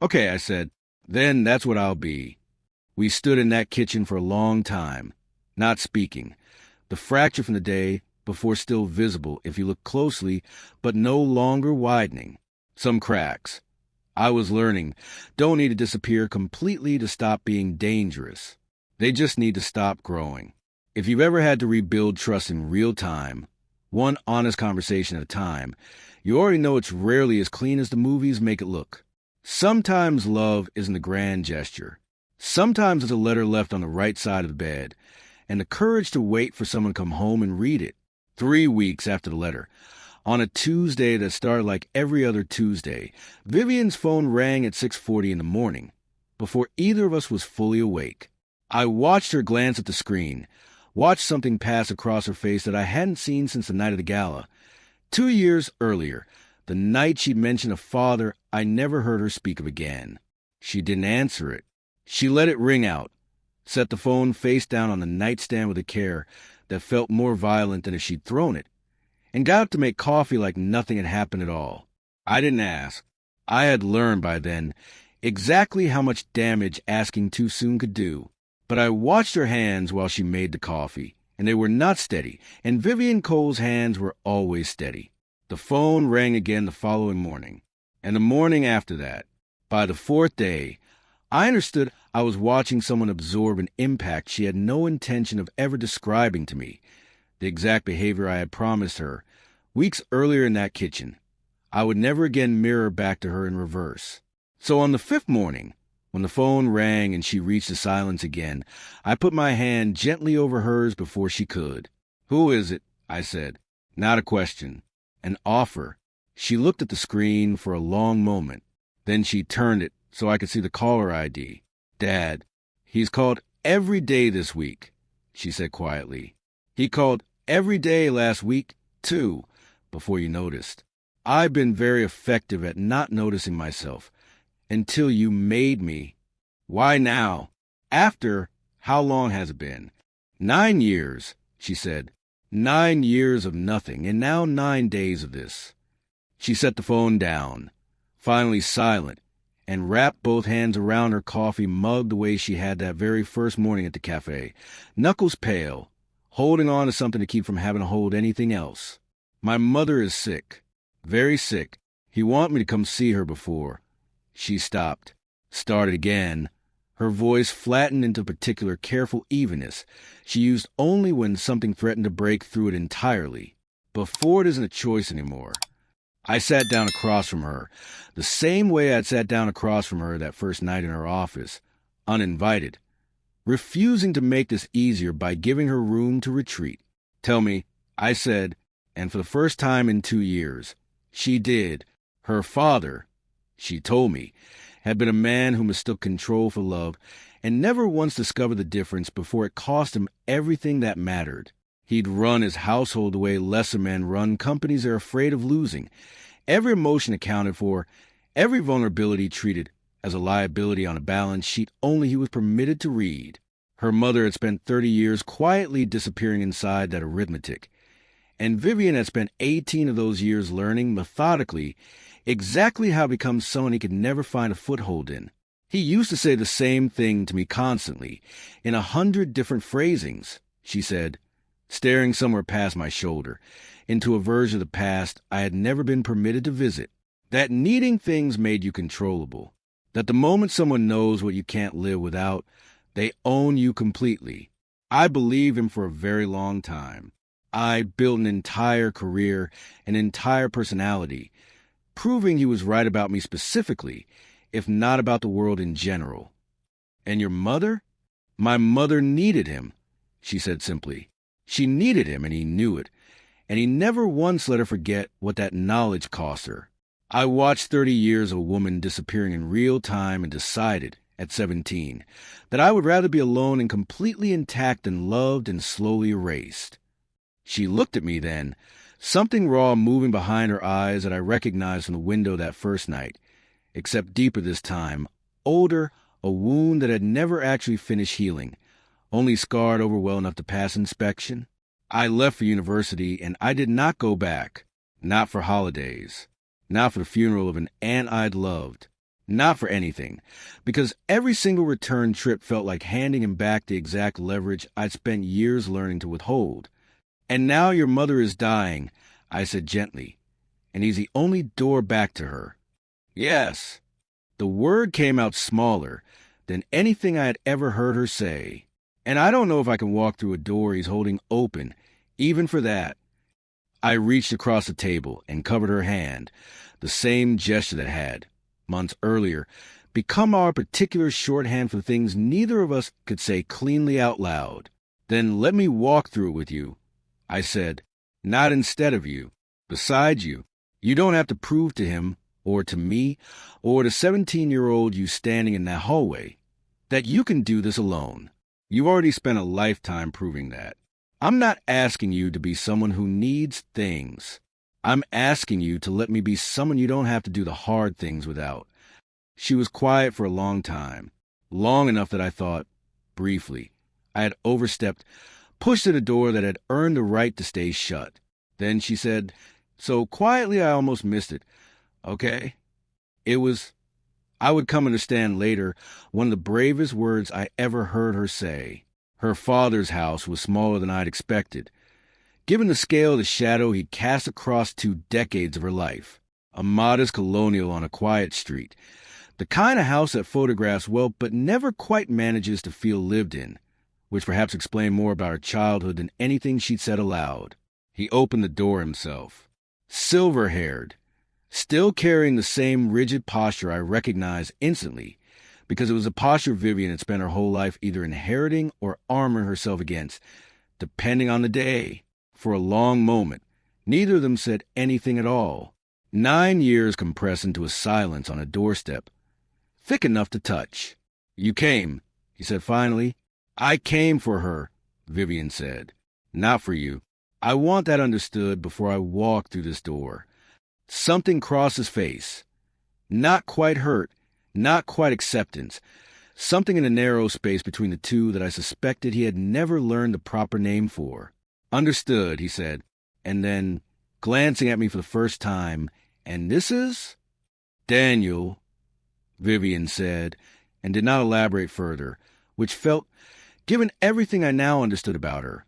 Okay, I said. Then that's what I'll be. We stood in that kitchen for a long time, not speaking. The fracture from the day before still visible if you look closely, but no longer widening. Some cracks. I was learning, don't need to disappear completely to stop being dangerous. They just need to stop growing. If you've ever had to rebuild trust in real time, one honest conversation at a time, you already know it's rarely as clean as the movies make it look. Sometimes love isn't a grand gesture. Sometimes it's a letter left on the right side of the bed, and the courage to wait for someone to come home and read it. 3 weeks after the letter, on a Tuesday that started like every other Tuesday, Vivian's phone rang at 6:40 in the morning, before either of us was fully awake. I watched her glance at the screen, watched something pass across her face that I hadn't seen since the night of the gala. 2 years earlier, the night she'd mentioned a father I never heard her speak of again. She didn't answer it. She let it ring out, set the phone face down on the nightstand with a care that felt more violent than if she'd thrown it, and got up to make coffee like nothing had happened at all. I didn't ask. I had learned by then exactly how much damage asking too soon could do. But I watched her hands while she made the coffee, and they were not steady, and Vivian Cole's hands were always steady. The phone rang again the following morning, and the morning after that. By the 4th day, I understood I was watching someone absorb an impact she had no intention of ever describing to me, the exact behavior I had promised her, weeks earlier in that kitchen. I would never again mirror back to her in reverse. So on the 5th morning, when the phone rang and she reached the silence again, I put my hand gently over hers before she could. "Who is it?" I said. Not a question. An offer. She looked at the screen for a long moment. Then she turned it so I could see the caller ID. "Dad. He's called every day this week," she said quietly. "He called every day last week, too, before you noticed. I've been very effective at not noticing myself, until you made me." "Why now? After, how long has it been?" 9 years, she said. 9 years of nothing, and now 9 days of this. She set the phone down, finally silent, and wrapped both hands around her coffee mug the way she had that very first morning at the cafe, knuckles pale, holding on to something to keep from having to hold anything else. "My mother is sick, very sick. He wanted me to come see her before." She stopped, started again, her voice flattened into particular careful evenness she used only when something threatened to break through it entirely. "Before it isn't a choice anymore." I sat down across from her, the same way I'd sat down across from her that first night in her office, uninvited. refusing to make this easier by giving her room to retreat. "Tell me," I said, and for the first time in 2 years, she did. Her father, she told me, had been a man who mistook control for love and never once discovered the difference before it cost him everything that mattered. He'd run his household the way lesser men run companies they're afraid of losing, every emotion accounted for, every vulnerability treated as a liability on a balance sheet only he was permitted to read. Her mother had spent 30 years quietly disappearing inside that arithmetic, and Vivian had spent 18 of those years learning methodically exactly how to become someone he could never find a foothold in. He used to say the same thing to me constantly, in 100 different phrasings, she said, staring somewhere past my shoulder, into a version of the past I had never been permitted to visit. That needing things made you controllable. That the moment someone knows what you can't live without, they own you completely. I believed him for a very long time. I built an entire career, an entire personality, proving he was right about me specifically, if not about the world in general. "And your mother?" "My mother needed him," she said simply. She needed him, and he knew it, and he never once let her forget what that knowledge cost her. I watched 30 years of a woman disappearing in real time and decided, at 17, that I would rather be alone and completely intact than loved and slowly erased. She looked at me then, something raw moving behind her eyes that I recognized from the window that first night, except deeper this time, older, a wound that had never actually finished healing, only scarred over well enough to pass inspection. I left for university, and I did not go back. Not for holidays. Not for the funeral of an aunt I'd loved. Not for anything. Because every single return trip felt like handing him back the exact leverage I'd spent years learning to withhold. "And now your mother is dying," I said gently, "and he's the only door back to her." "Yes." The word came out smaller than anything I had ever heard her say. "And I don't know if I can walk through a door he's holding open, even for that." I reached across the table and covered her hand, the same gesture that had, months earlier, become our particular shorthand for things neither of us could say cleanly out loud. "Then let me walk through it with you," I said, "not instead of you, beside you. You don't have to prove to him, or to me, or to 17-year-old you standing in that hallway, that you can do this alone. You've already spent a lifetime proving that. I'm not asking you to be someone who needs things. I'm asking you to let me be someone you don't have to do the hard things without." She was quiet for a long time, long enough that I thought, briefly, I had overstepped, pushed at a door that had earned the right to stay shut. Then she said, so quietly I almost missed it, "Okay." It was, I would come understand later, one of the bravest words I ever heard her say. Her father's house was smaller than I'd expected, given the scale of the shadow he'd cast across 2 decades of her life. A modest colonial on a quiet street, the kind of house that photographs well but never quite manages to feel lived in, which perhaps explained more about her childhood than anything she'd said aloud. He opened the door himself. Silver-haired, still carrying the same rigid posture I recognized instantly, because it was a posture Vivian had spent her whole life either inheriting or armoring herself against, depending on the day. For a long moment, neither of them said anything at all. 9 years compressed into a silence on a doorstep, thick enough to touch. "You came," he said finally. "I came for her," Vivian said. "Not for you. I want that understood before I walk through this door." Something crossed his face. Not quite hurt, not quite acceptance. Something in the narrow space between the two that I suspected he had never learned the proper name for. "Understood," he said, and then, glancing at me for the first time, "And this is?" "Daniel," Vivian said, and did not elaborate further, which felt, given everything I now understood about her,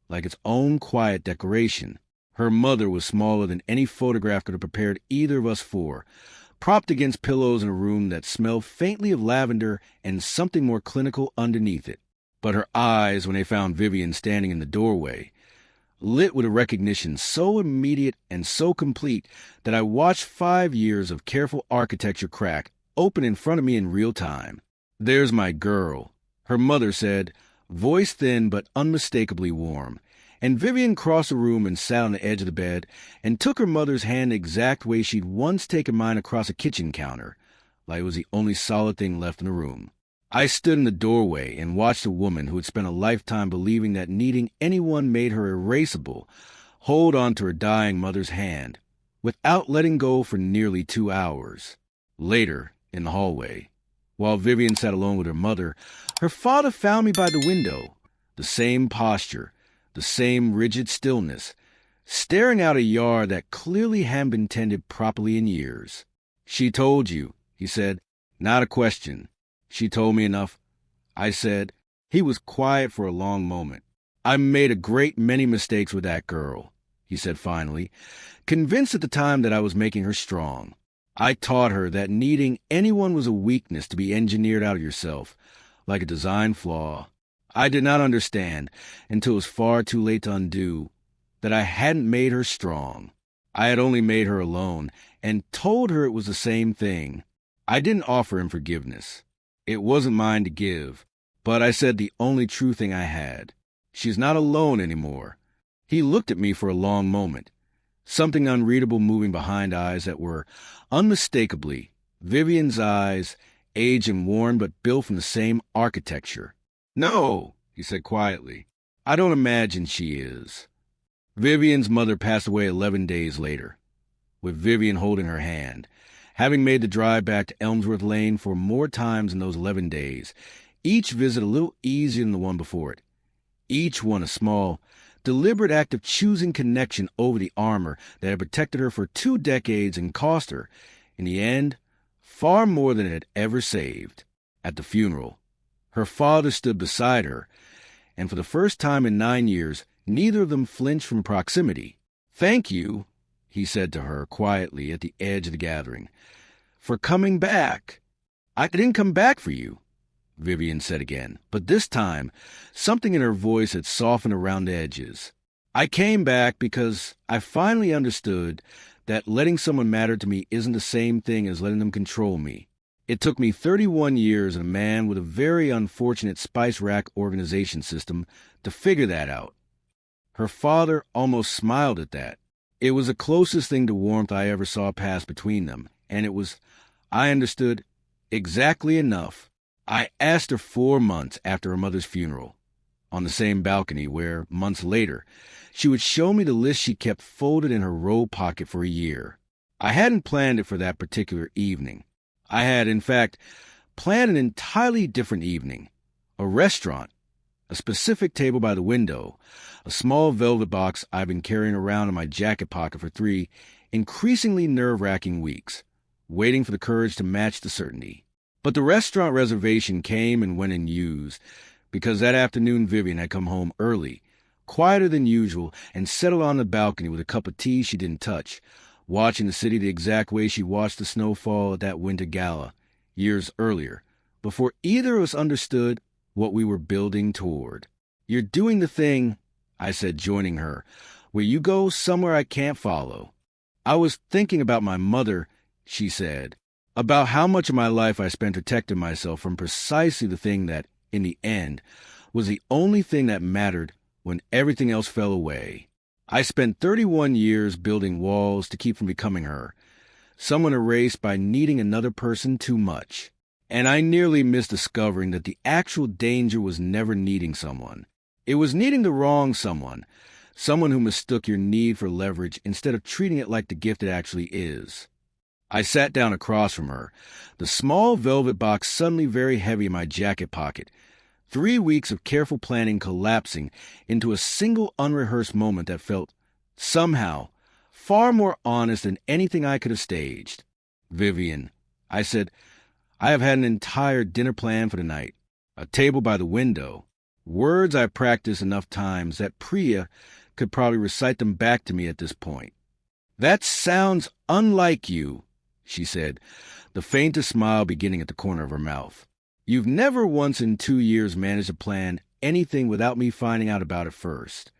like its own quiet declaration. Her mother was smaller than any photograph could have prepared either of us for, propped against pillows in a room that smelled faintly of lavender and something more clinical underneath it. But her eyes, when they found Vivian standing in the doorway, lit with a recognition so immediate and so complete that I watched 5 years of careful architecture crack open in front of me in real time. "There's my girl," her mother said, voice thin but unmistakably warm. And Vivian crossed the room and sat on the edge of the bed and took her mother's hand the exact way she'd once taken mine across a kitchen counter, like it was the only solid thing left in the room. I stood in the doorway and watched a woman who had spent a lifetime believing that needing anyone made her erasable hold on to her dying mother's hand without letting go for nearly 2 hours. Later, in the hallway, while Vivian sat alone with her mother, her father found me by the window, the same posture, the same rigid stillness, staring out a yard that clearly hadn't been tended properly in years. She told you, he said. Not a question. She told me enough. I said. He was quiet for a long moment. I made a great many mistakes with that girl, he said finally, convinced at the time that I was making her strong. I taught her that needing anyone was a weakness to be engineered out of yourself, like a design flaw. I did not understand, until it was far too late to undo, that I hadn't made her strong. I had only made her alone, and told her it was the same thing. I didn't offer him forgiveness. It wasn't mine to give, but I said the only true thing I had. She's not alone anymore. He looked at me for a long moment, something unreadable moving behind eyes that were, unmistakably, Vivian's eyes, aged and worn but built from the same architecture. No, he said quietly. I don't imagine she is. Vivian's mother passed away 11 days later, with Vivian holding her hand, having made the drive back to Elmsworth Lane 4 more times in those 11 days, each visit a little easier than the one before it. Each one a small, deliberate act of choosing connection over the armor that had protected her for 2 decades and cost her, in the end, far more than it had ever saved. At the funeral, her father stood beside her, and for the first time in 9 years, neither of them flinched from proximity. Thank you, he said to her quietly at the edge of the gathering, for coming back. I didn't come back for you, Vivian said again, but this time something in her voice had softened around the edges. I came back because I finally understood that letting someone matter to me isn't the same thing as letting them control me. It took me 31 years and a man with a very unfortunate spice rack organization system to figure that out. Her father almost smiled at that. It was the closest thing to warmth I ever saw pass between them, and it was, I understood, exactly enough. I asked her 4 months after her mother's funeral, on the same balcony where, months later, she would show me the list she kept folded in her robe pocket for a year. I hadn't planned it for that particular evening. I had, in fact, planned an entirely different evening. A restaurant, a specific table by the window, a small velvet box I've been carrying around in my jacket pocket for 3 increasingly nerve-wracking weeks, waiting for the courage to match the certainty. But the restaurant reservation came and went unused, because that afternoon Vivian had come home early, quieter than usual, and settled on the balcony with a cup of tea she didn't touch, watching the city the exact way she watched the snowfall at that winter gala, years earlier, before either of us understood what we were building toward. You're doing the thing, I said, joining her, where you go somewhere I can't follow. I was thinking about my mother, she said, about how much of my life I spent protecting myself from precisely the thing that, in the end, was the only thing that mattered when everything else fell away. I spent 31 years building walls to keep from becoming her, someone erased by needing another person too much. And I nearly missed discovering that the actual danger was never needing someone. It was needing the wrong someone who mistook your need for leverage instead of treating it like the gift it actually is. I sat down across from her, the small velvet box suddenly very heavy in my jacket pocket, 3 weeks of careful planning collapsing into a single unrehearsed moment that felt, somehow, far more honest than anything I could have staged. Vivian, I said, I have had an entire dinner plan for tonight, a table by the window, words I practiced enough times that Priya could probably recite them back to me at this point. That sounds unlike you, she said, the faintest smile beginning at the corner of her mouth. You've never once in 2 years managed to plan anything without me finding out about it first.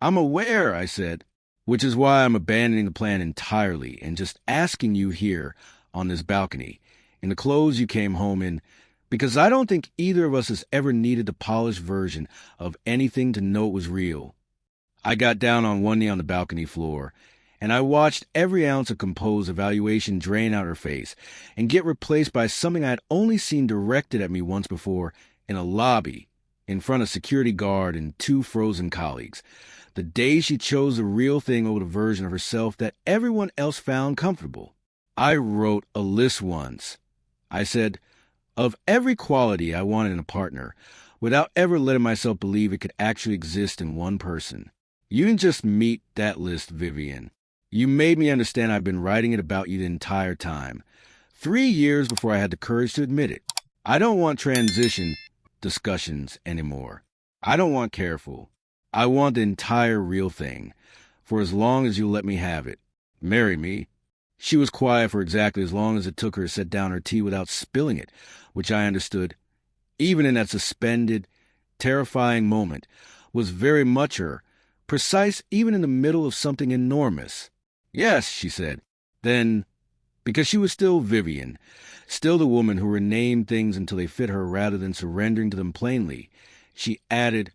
I'm aware, I said, which is why I'm abandoning the plan entirely and just asking you here on this balcony, in the clothes you came home in, Because I don't think either of us has ever needed the polished version of anything to know it was real. I got down on one knee on the balcony floor, and I watched every ounce of composed evaluation drain out her face and get replaced by something I had only seen directed at me once before in a lobby in front of security guard and two frozen colleagues. The day she chose the real thing over the version of herself that everyone else found comfortable. I wrote a list once. I said, of every quality I wanted in a partner, without ever letting myself believe it could actually exist in one person. You didn't just meet that list, Vivian. You made me understand I've been writing it about you the entire time. 3 years before I had the courage to admit it. I don't want transition discussions anymore. I don't want careful. I want the entire real thing, for as long as you'll let me have it. Marry me. She was quiet for exactly as long as it took her to set down her tea without spilling it, which I understood, even in that suspended, terrifying moment, was very much her, precise even in the middle of something enormous. Yes, she said. Then, because she was still Vivian, still the woman who renamed things until they fit her rather than surrendering to them plainly, she added,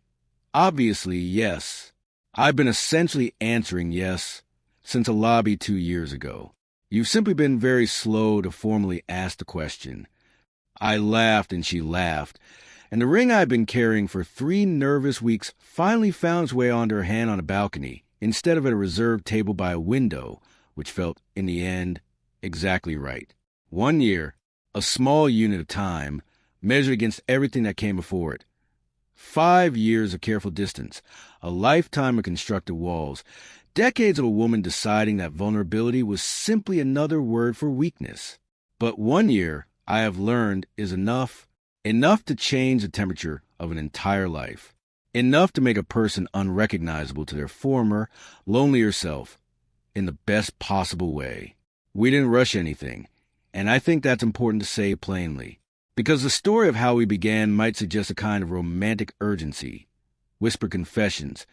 obviously, yes. I've been essentially answering yes since a lobby 2 years ago. You've simply been very slow to formally ask the question. I laughed and she laughed, and the ring I'd been carrying for 3 nervous weeks finally found its way onto her hand on a balcony, instead of at a reserved table by a window, which felt, in the end, exactly right. 1 year, a small unit of time, measured against everything that came before it. 5 years of careful distance, a lifetime of constructed walls, decades of a woman deciding that vulnerability was simply another word for weakness. But 1 year, I have learned, is enough to change the temperature of an entire life. Enough to make a person unrecognizable to their former, lonelier self, in the best possible way. We didn't rush anything, and I think that's important to say plainly, because the story of how we began might suggest a kind of romantic urgency. Whispered confessions,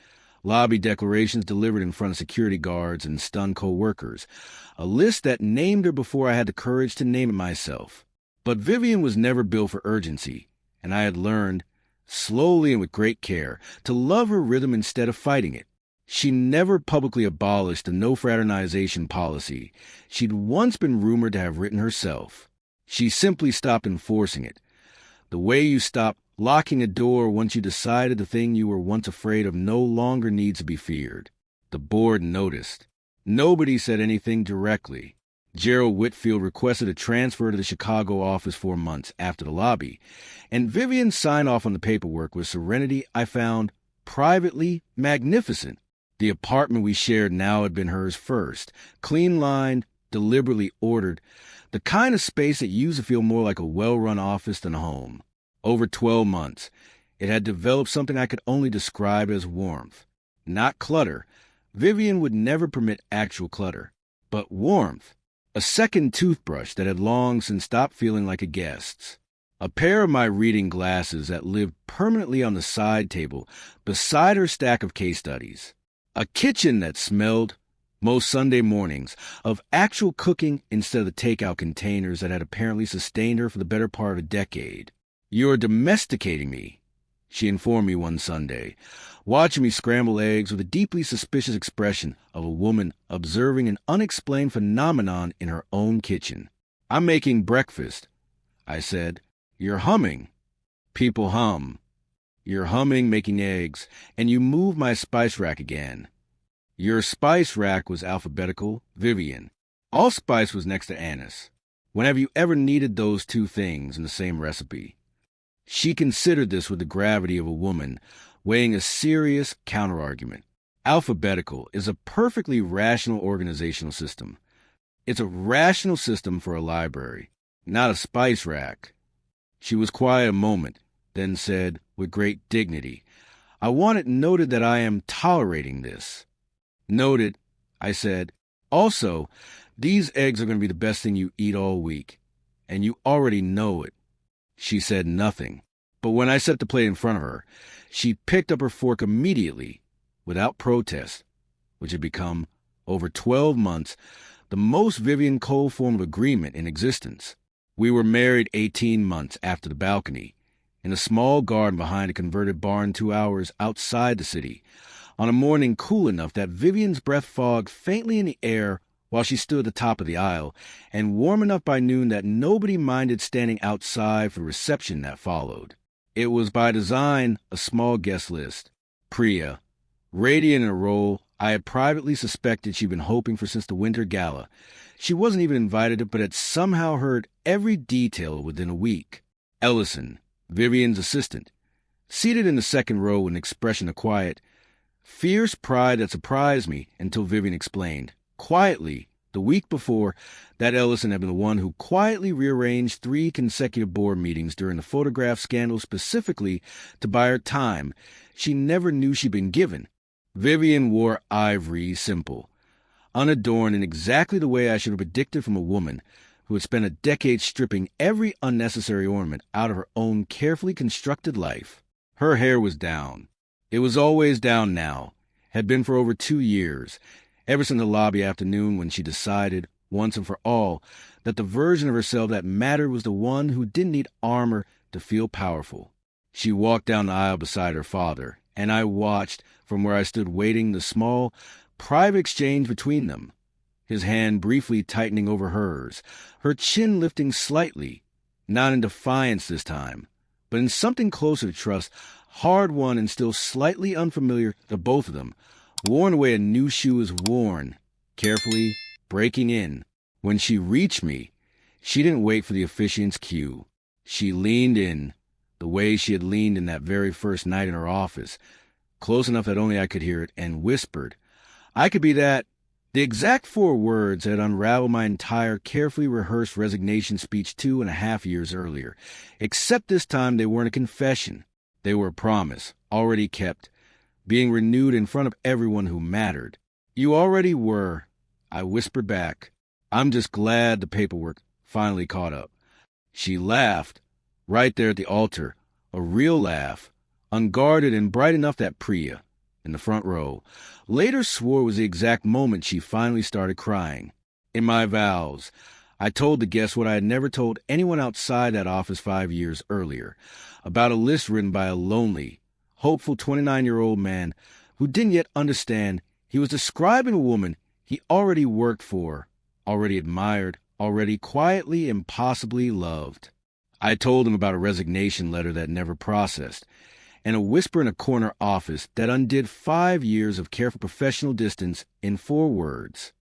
lobby declarations delivered in front of security guards and stunned co-workers, a list that named her before I had the courage to name it myself. But Vivian was never built for urgency, and I had learned, slowly and with great care, to love her rhythm instead of fighting it. She never publicly abolished the no-fraternization policy she'd once been rumored to have written herself. She simply stopped enforcing it, the way you stop locking a door once you decided the thing you were once afraid of no longer needs to be feared. The board noticed. Nobody said anything directly. Gerald Whitfield requested a transfer to the Chicago office 4 months after the lobby, and Vivian signed off on the paperwork with serenity I found privately magnificent. The apartment we shared now had been hers first, clean-lined, deliberately ordered, the kind of space that used to feel more like a well-run office than a home. Over 12 months, it had developed something I could only describe as warmth. Not clutter. Vivian would never permit actual clutter. But warmth. A second toothbrush that had long since stopped feeling like a guest's. A pair of my reading glasses that lived permanently on the side table beside her stack of case studies. A kitchen that smelled, most Sunday mornings, of actual cooking instead of the takeout containers that had apparently sustained her for the better part of a decade. "You're domesticating me," she informed me one Sunday, watching me scramble eggs with a deeply suspicious expression of a woman observing an unexplained phenomenon in her own kitchen. "I'm making breakfast," I said. "You're humming." "People hum." "You're humming, making eggs, and you move my spice rack again." "Your spice rack was alphabetical, Vivian. Allspice was next to anise. When have you ever needed those two things in the same recipe?" She considered this with the gravity of a woman weighing a serious counterargument. Alphabetical is a perfectly rational organizational system. It's a rational system for a library, not a spice rack. She was quiet a moment, then said, with great dignity, "I want it noted that I am tolerating this." "Noted," I said. "Also, these eggs are going to be the best thing you eat all week, and you already know it." She said nothing, but when I set the plate in front of her, she picked up her fork immediately, without protest, which had become, over 12 months, the most Vivian Cole form of agreement in existence. We were married 18 months after the balcony, in a small garden behind a converted barn 2 hours outside the city, on a morning cool enough that Vivian's breath fogged faintly in the air while she stood at the top of the aisle, and warm enough by noon that nobody minded standing outside for the reception that followed. It was by design a small guest list. Priya, radiant in a role I had privately suspected she'd been hoping for since the winter gala. She wasn't even invited, but had somehow heard every detail within a week. Ellison, Vivian's assistant, seated in the second row with an expression of quiet, fierce pride that surprised me until Vivian explained, quietly, the week before, that Ellison had been the one who quietly rearranged 3 consecutive board meetings during the photograph scandal specifically to buy her time she never knew she'd been given. Vivian wore ivory simple, unadorned in exactly the way I should have predicted from a woman who had spent a decade stripping every unnecessary ornament out of her own carefully constructed life. Her hair was down. It was always down now, had been for over 2 years, ever since the lobby afternoon when she decided, once and for all, that the version of herself that mattered was the one who didn't need armor to feel powerful. She walked down the aisle beside her father, and I watched from where I stood waiting the small, private exchange between them, his hand briefly tightening over hers, her chin lifting slightly, not in defiance this time, but in something closer to trust, hard-won and still slightly unfamiliar to both of them, worn the way a new shoe is worn, carefully breaking in. When she reached me, she didn't wait for the officiant's cue. She leaned in, the way she had leaned in that very first night in her office, close enough that only I could hear it, and whispered, "I could be that." The exact 4 words had unraveled my entire carefully rehearsed resignation speech 2.5 years earlier, except this time they weren't a confession. They were a promise, already kept, being renewed in front of everyone who mattered. "You already were," I whispered back. "I'm just glad the paperwork finally caught up." She laughed, right there at the altar, a real laugh, unguarded and bright enough that Priya, in the front row, later swore was the exact moment she finally started crying. In my vows, I told the guests what I had never told anyone outside that office 5 years earlier, about a list written by a lonely, hopeful 29-year-old man who didn't yet understand he was describing a woman he already worked for, already admired, already quietly and possibly loved. I told him about a resignation letter that never processed, and a whisper in a corner office that undid 5 years of careful professional distance in 4 words.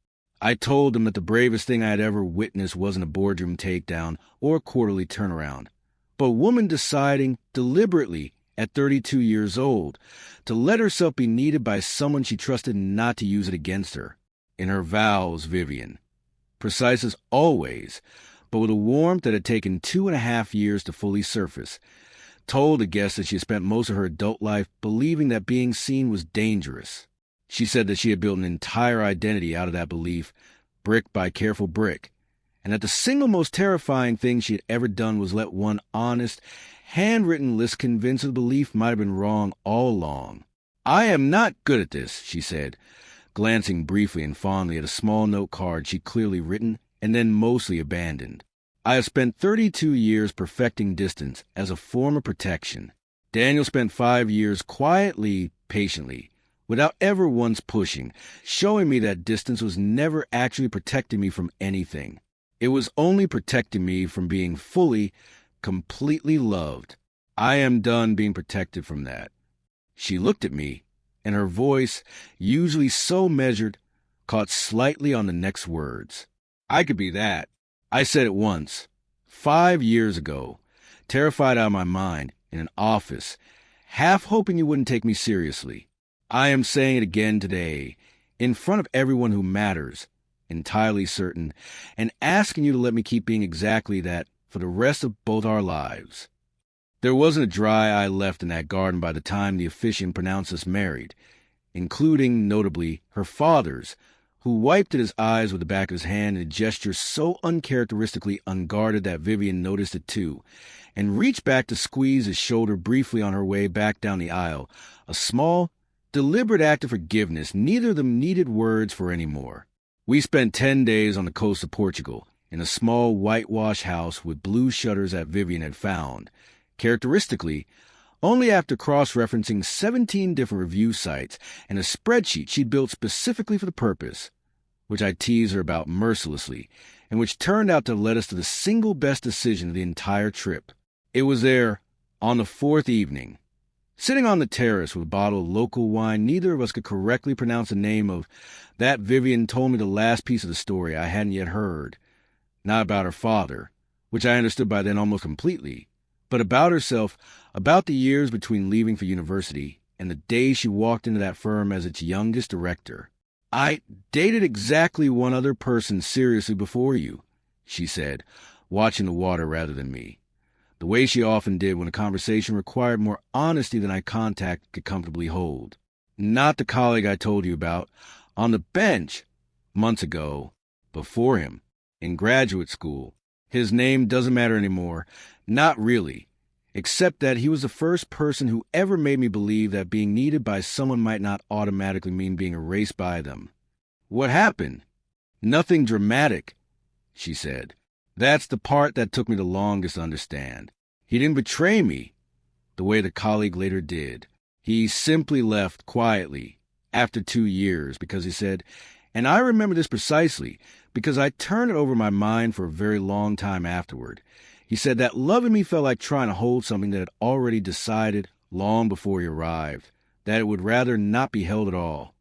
I told him that the bravest thing I had ever witnessed wasn't a boardroom takedown or a quarterly turnaround, but a woman deciding deliberately at 32 years old to let herself be needed by someone she trusted not to use it against her. In her vows, Vivian, precise as always, but with a warmth that had taken 2.5 years to fully surface, told the guests that she had spent most of her adult life believing that being seen was dangerous. She said that she had built an entire identity out of that belief, brick by careful brick, and that the single most terrifying thing she had ever done was let one honest, handwritten list convince her the belief might have been wrong all along. "I am not good at this," she said, glancing briefly and fondly at a small note card she'd clearly written and then mostly abandoned. "I have spent 32 years perfecting distance as a form of protection. Daniel spent 5 years quietly, patiently, without ever once pushing, showing me that distance was never actually protecting me from anything. It was only protecting me from being fully, completely loved. I am done being protected from that." She looked at me, and her voice, usually so measured, caught slightly on the next words. "I could be that." I said it once, 5 years ago, terrified out of my mind, in an office, half hoping you wouldn't take me seriously. I am saying it again today, in front of everyone who matters, entirely certain, and asking you to let me keep being exactly that for the rest of both our lives. There wasn't a dry eye left in that garden by the time the officiant pronounced us married, including, notably, her father's, who wiped at his eyes with the back of his hand in a gesture so uncharacteristically unguarded that Vivian noticed it too, and reached back to squeeze his shoulder briefly on her way back down the aisle, a small, deliberate act of forgiveness neither of them needed words for any more. We spent 10 days on the coast of Portugal, in a small whitewash house with blue shutters that Vivian had found, characteristically, only after cross-referencing 17 different review sites and a spreadsheet she'd built specifically for the purpose, which I teased her about mercilessly, and which turned out to have led us to the single best decision of the entire trip. It was there, on the fourth evening, sitting on the terrace with a bottle of local wine neither of us could correctly pronounce the name of, that Vivian told me the last piece of the story I hadn't yet heard. Not about her father, which I understood by then almost completely, but about herself, about the years between leaving for university and the day she walked into that firm as its youngest director. "I dated exactly one other person seriously before you," she said, watching the water rather than me, the way she often did when a conversation required more honesty than eye contact could comfortably hold. "Not the colleague I told you about, on the bench, months ago, before him, in graduate school. His name doesn't matter anymore, not really, except that he was the first person who ever made me believe that being needed by someone might not automatically mean being erased by them." "What happened?" "Nothing dramatic," she said. "That's the part that took me the longest to understand. He didn't betray me, the way the colleague later did. He simply left quietly, after 2 years, because he said, and I remember this precisely, because I turned it over in my mind for a very long time afterward. He said that loving me felt like trying to hold something that had already decided long before he arrived, that it would rather not be held at all."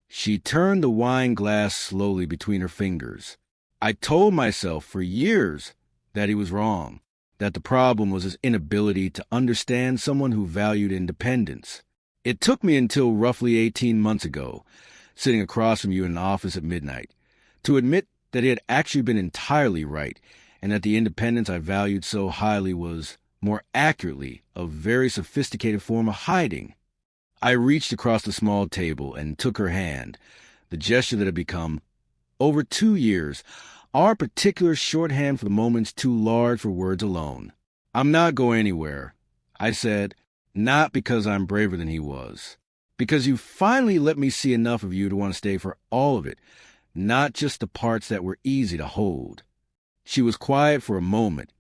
She turned the wine glass slowly between her fingers. "I told myself for years that he was wrong, that the problem was his inability to understand someone who valued independence. It took me until roughly 18 months ago, sitting across from you in an office at midnight, to admit that he had actually been entirely right, and that the independence I valued so highly was, more accurately, a very sophisticated form of hiding." I reached across the small table and took her hand, the gesture that had become, over 2 years, our particular shorthand for the moments too large for words alone. "I'm not going anywhere," I said, "not because I'm braver than he was. Because you finally let me see enough of you to want to stay for all of it, not just the parts that were easy to hold." She was quiet for a moment,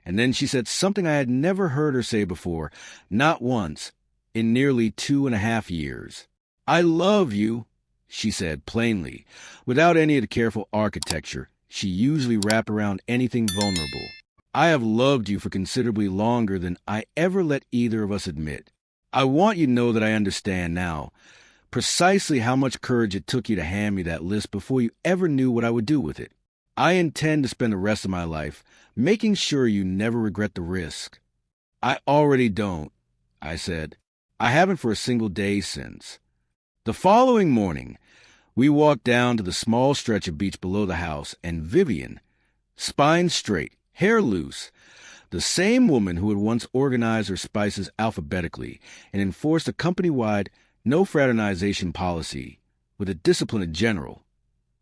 and then she said something I had never heard her say before, not once, in nearly 2.5 years. "I love you," she said plainly, without any of the careful architecture she usually wrapped around anything vulnerable. "I have loved you for considerably longer than I ever let either of us admit. I want you to know that I understand now precisely how much courage it took you to hand me that list before you ever knew what I would do with it. I intend to spend the rest of my life making sure you never regret the risk." "I already don't," I said. "I haven't for a single day since." The following morning, we walked down to the small stretch of beach below the house, and Vivian, spine straight, hair loose, the same woman who had once organized her spices alphabetically and enforced a company-wide no fraternization policy with a discipline in general,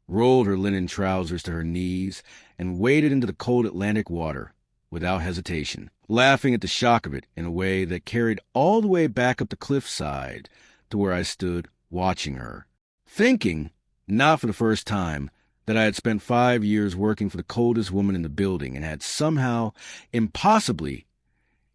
rolled her linen trousers to her knees and waded into the cold Atlantic water without hesitation, laughing at the shock of it in a way that carried all the way back up the cliffside to where I stood watching her, thinking, not for the first time, that I had spent 5 years working for the coldest woman in the building and had somehow, impossibly,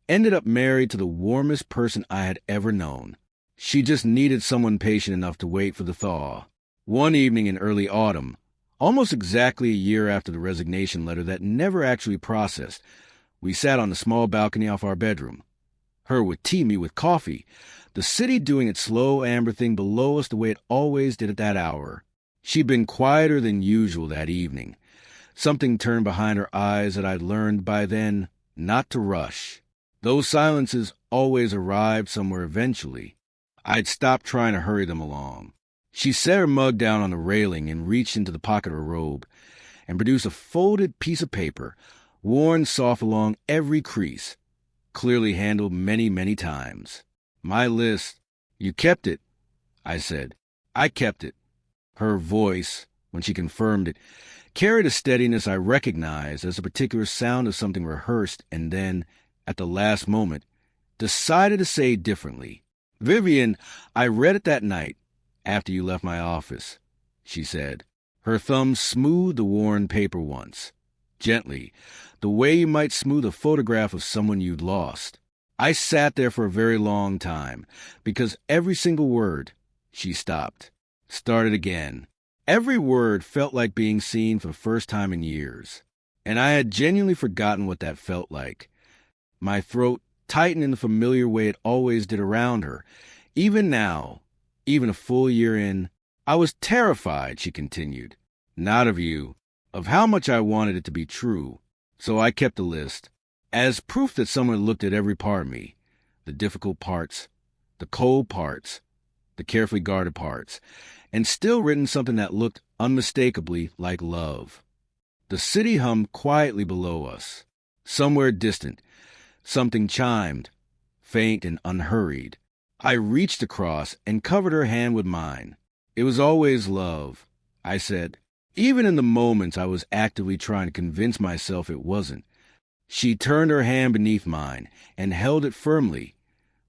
ended up married to the warmest person I had ever known. She just needed someone patient enough to wait for the thaw. One evening in early autumn, almost exactly a year after the resignation letter that never actually processed, we sat on the small balcony off our bedroom, her with tea, me with coffee, the city doing its slow amber thing below us the way it always did at that hour. She'd been quieter than usual that evening. Something turned behind her eyes that I'd learned by then not to rush. Those silences always arrived somewhere eventually. I'd stopped trying to hurry them along. She set her mug down on the railing and reached into the pocket of her robe and produced a folded piece of paper, worn soft along every crease, clearly handled many, many times. "My list." "You kept it," I said. "I kept it." Her voice, when she confirmed it, carried a steadiness I recognized as a particular sound of something rehearsed and then, at the last moment, decided to say differently. "Vivian, I read it that night, after you left my office," she said. Her thumb smoothed the worn paper once, gently, the way you might smooth a photograph of someone you'd lost. I sat there for a very long time, because every single word, she stopped, started again. Every word felt like being seen for the first time in years, and I had genuinely forgotten what that felt like. My throat tightened in the familiar way it always did around her. Even now, even a full year in, I was terrified, she continued. Not of you, of how much I wanted it to be true. So I kept a list, as proof that someone had looked at every part of me, the difficult parts, the cold parts, the carefully guarded parts, and still written something that looked unmistakably like love. The city hummed quietly below us. Somewhere distant, something chimed, faint and unhurried. I reached across and covered her hand with mine. It was always love, I said, even in the moments I was actively trying to convince myself it wasn't. She turned her hand beneath mine and held it firmly,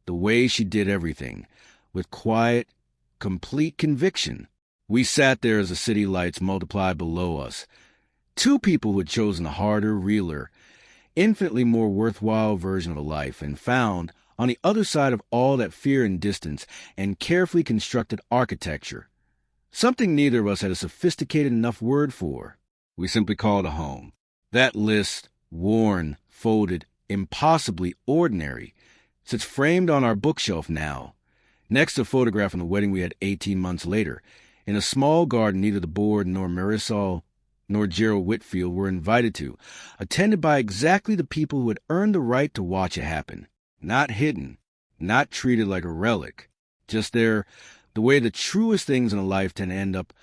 the way she did everything, with quiet, complete conviction. We sat there as the city lights multiplied below us. Two people who had chosen the harder, realer, infinitely more worthwhile version of a life and found, on the other side of all that fear and distance and carefully constructed architecture, something neither of us had a sophisticated enough word for. We simply called a home. That list, worn, folded, impossibly ordinary, sits framed on our bookshelf now, next to a photograph from the wedding we had 18 months later, in a small garden neither the board nor Marisol nor Gerald Whitfield were invited to, attended by exactly the people who had earned the right to watch it happen. Not hidden, not treated like a relic, just there, the way the truest things in a life tend to end up,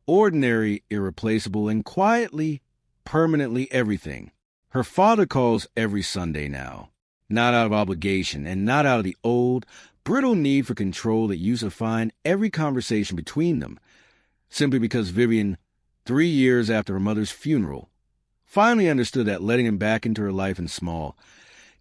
ordinary, irreplaceable, and quietly, permanently everything. Her father calls every Sunday now, not out of obligation and not out of the old, brittle need for control that used to find every conversation between them, simply because Vivian, 3 years after her mother's funeral, finally understood that letting him back into her life in small,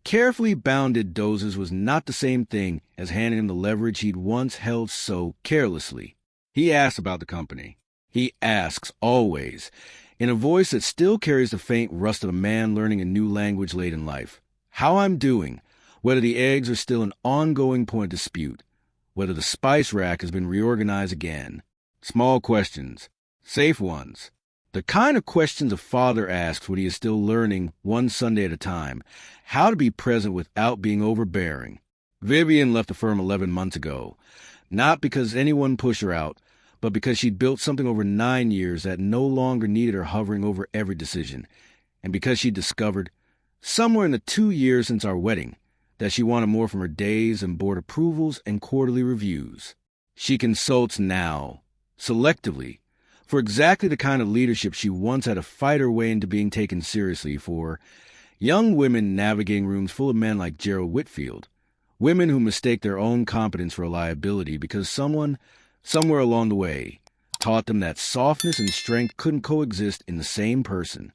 carefully bounded doses was not the same thing as handing him the leverage he'd once held so carelessly. He asked about the company. He asks, always, in a voice that still carries the faint rust of a man learning a new language late in life. How I'm doing, whether the eggs are still an ongoing point of dispute, whether the spice rack has been reorganized again. Small questions, safe ones. The kind of questions a father asks when he is still learning, one Sunday at a time, how to be present without being overbearing. Vivian left the firm 11 months ago, not because anyone pushed her out, but because she'd built something over 9 years that no longer needed her hovering over every decision, and because she discovered, somewhere in the 2 years since our wedding, that she wanted more from her days and board approvals and quarterly reviews. She consults now, selectively, for exactly the kind of leadership she once had to fight her way into being taken seriously for young women navigating rooms full of men like Gerald Whitfield, women who mistake their own competence for a liability because someone, somewhere along the way, taught them that softness and strength couldn't coexist in the same person.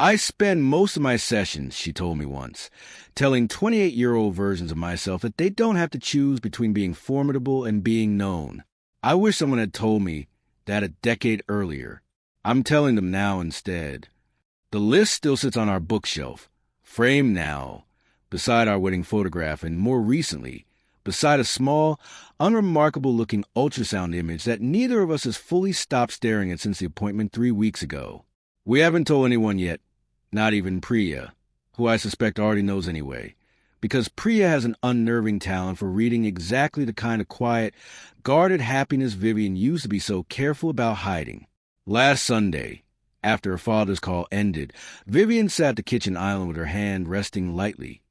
I spend most of my sessions, she told me once, telling 28-year-old versions of myself that they don't have to choose between being formidable and being known. I wish someone had told me that a decade earlier. I'm telling them now instead. The list still sits on our bookshelf, framed now, beside our wedding photograph, and more recently, beside a small, unremarkable-looking ultrasound image that neither of us has fully stopped staring at since the appointment 3 weeks ago. We haven't told anyone yet, not even Priya, who I suspect already knows anyway, because Priya has an unnerving talent for reading exactly the kind of quiet, guarded happiness Vivian used to be so careful about hiding. Last Sunday, after her father's call ended, Vivian sat at the kitchen island with her hand resting lightly,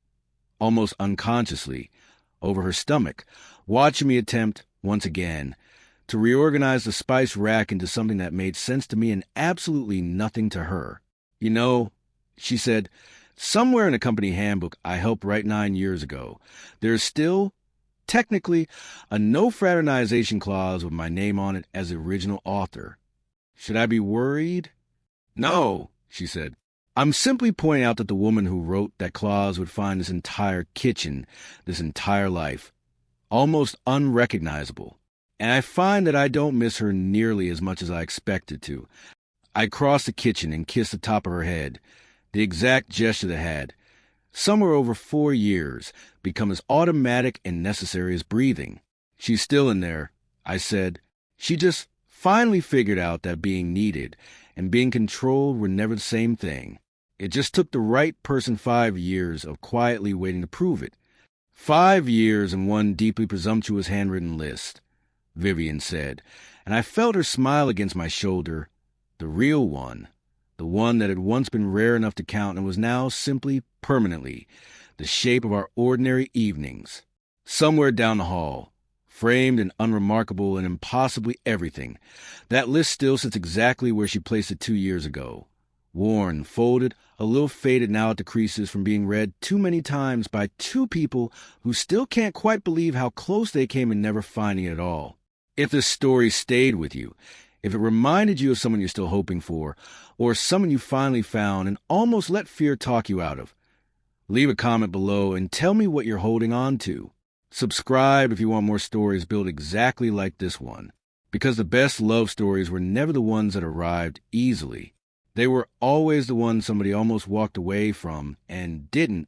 almost unconsciously, over her stomach, watching me attempt, once again, to reorganize the spice rack into something that made sense to me and absolutely nothing to her. You know, she said, somewhere in a company handbook I helped write 9 years ago, there's still, technically, a no fraternization clause with my name on it as the original author. Should I be worried? No, she said. I'm simply pointing out that the woman who wrote that clause would find this entire kitchen, this entire life, almost unrecognizable. And I find that I don't miss her nearly as much as I expected to. I crossed the kitchen and kissed the top of her head, The exact gesture that had, somewhere over 4 years, become as automatic and necessary as breathing. She's still in there, I said. She just finally figured out that being needed and being controlled were never the same thing. It just took the right person 5 years of quietly waiting to prove it. 5 years and one deeply presumptuous handwritten list, Vivian said, and I felt her smile against my shoulder. The real one. The one that had once been rare enough to count and was now simply, permanently, the shape of our ordinary evenings. Somewhere down the hall, framed and unremarkable and impossibly everything, that list still sits exactly where she placed it 2 years ago. Worn, folded, a little faded now at the creases from being read too many times by two people who still can't quite believe how close they came in never finding it at all. If this story stayed with you, if it reminded you of someone you're still hoping for, or someone you finally found and almost let fear talk you out of, leave a comment below and tell me what you're holding on to. Subscribe if you want more stories built exactly like this one, because the best love stories were never the ones that arrived easily. They were always the ones somebody almost walked away from and didn't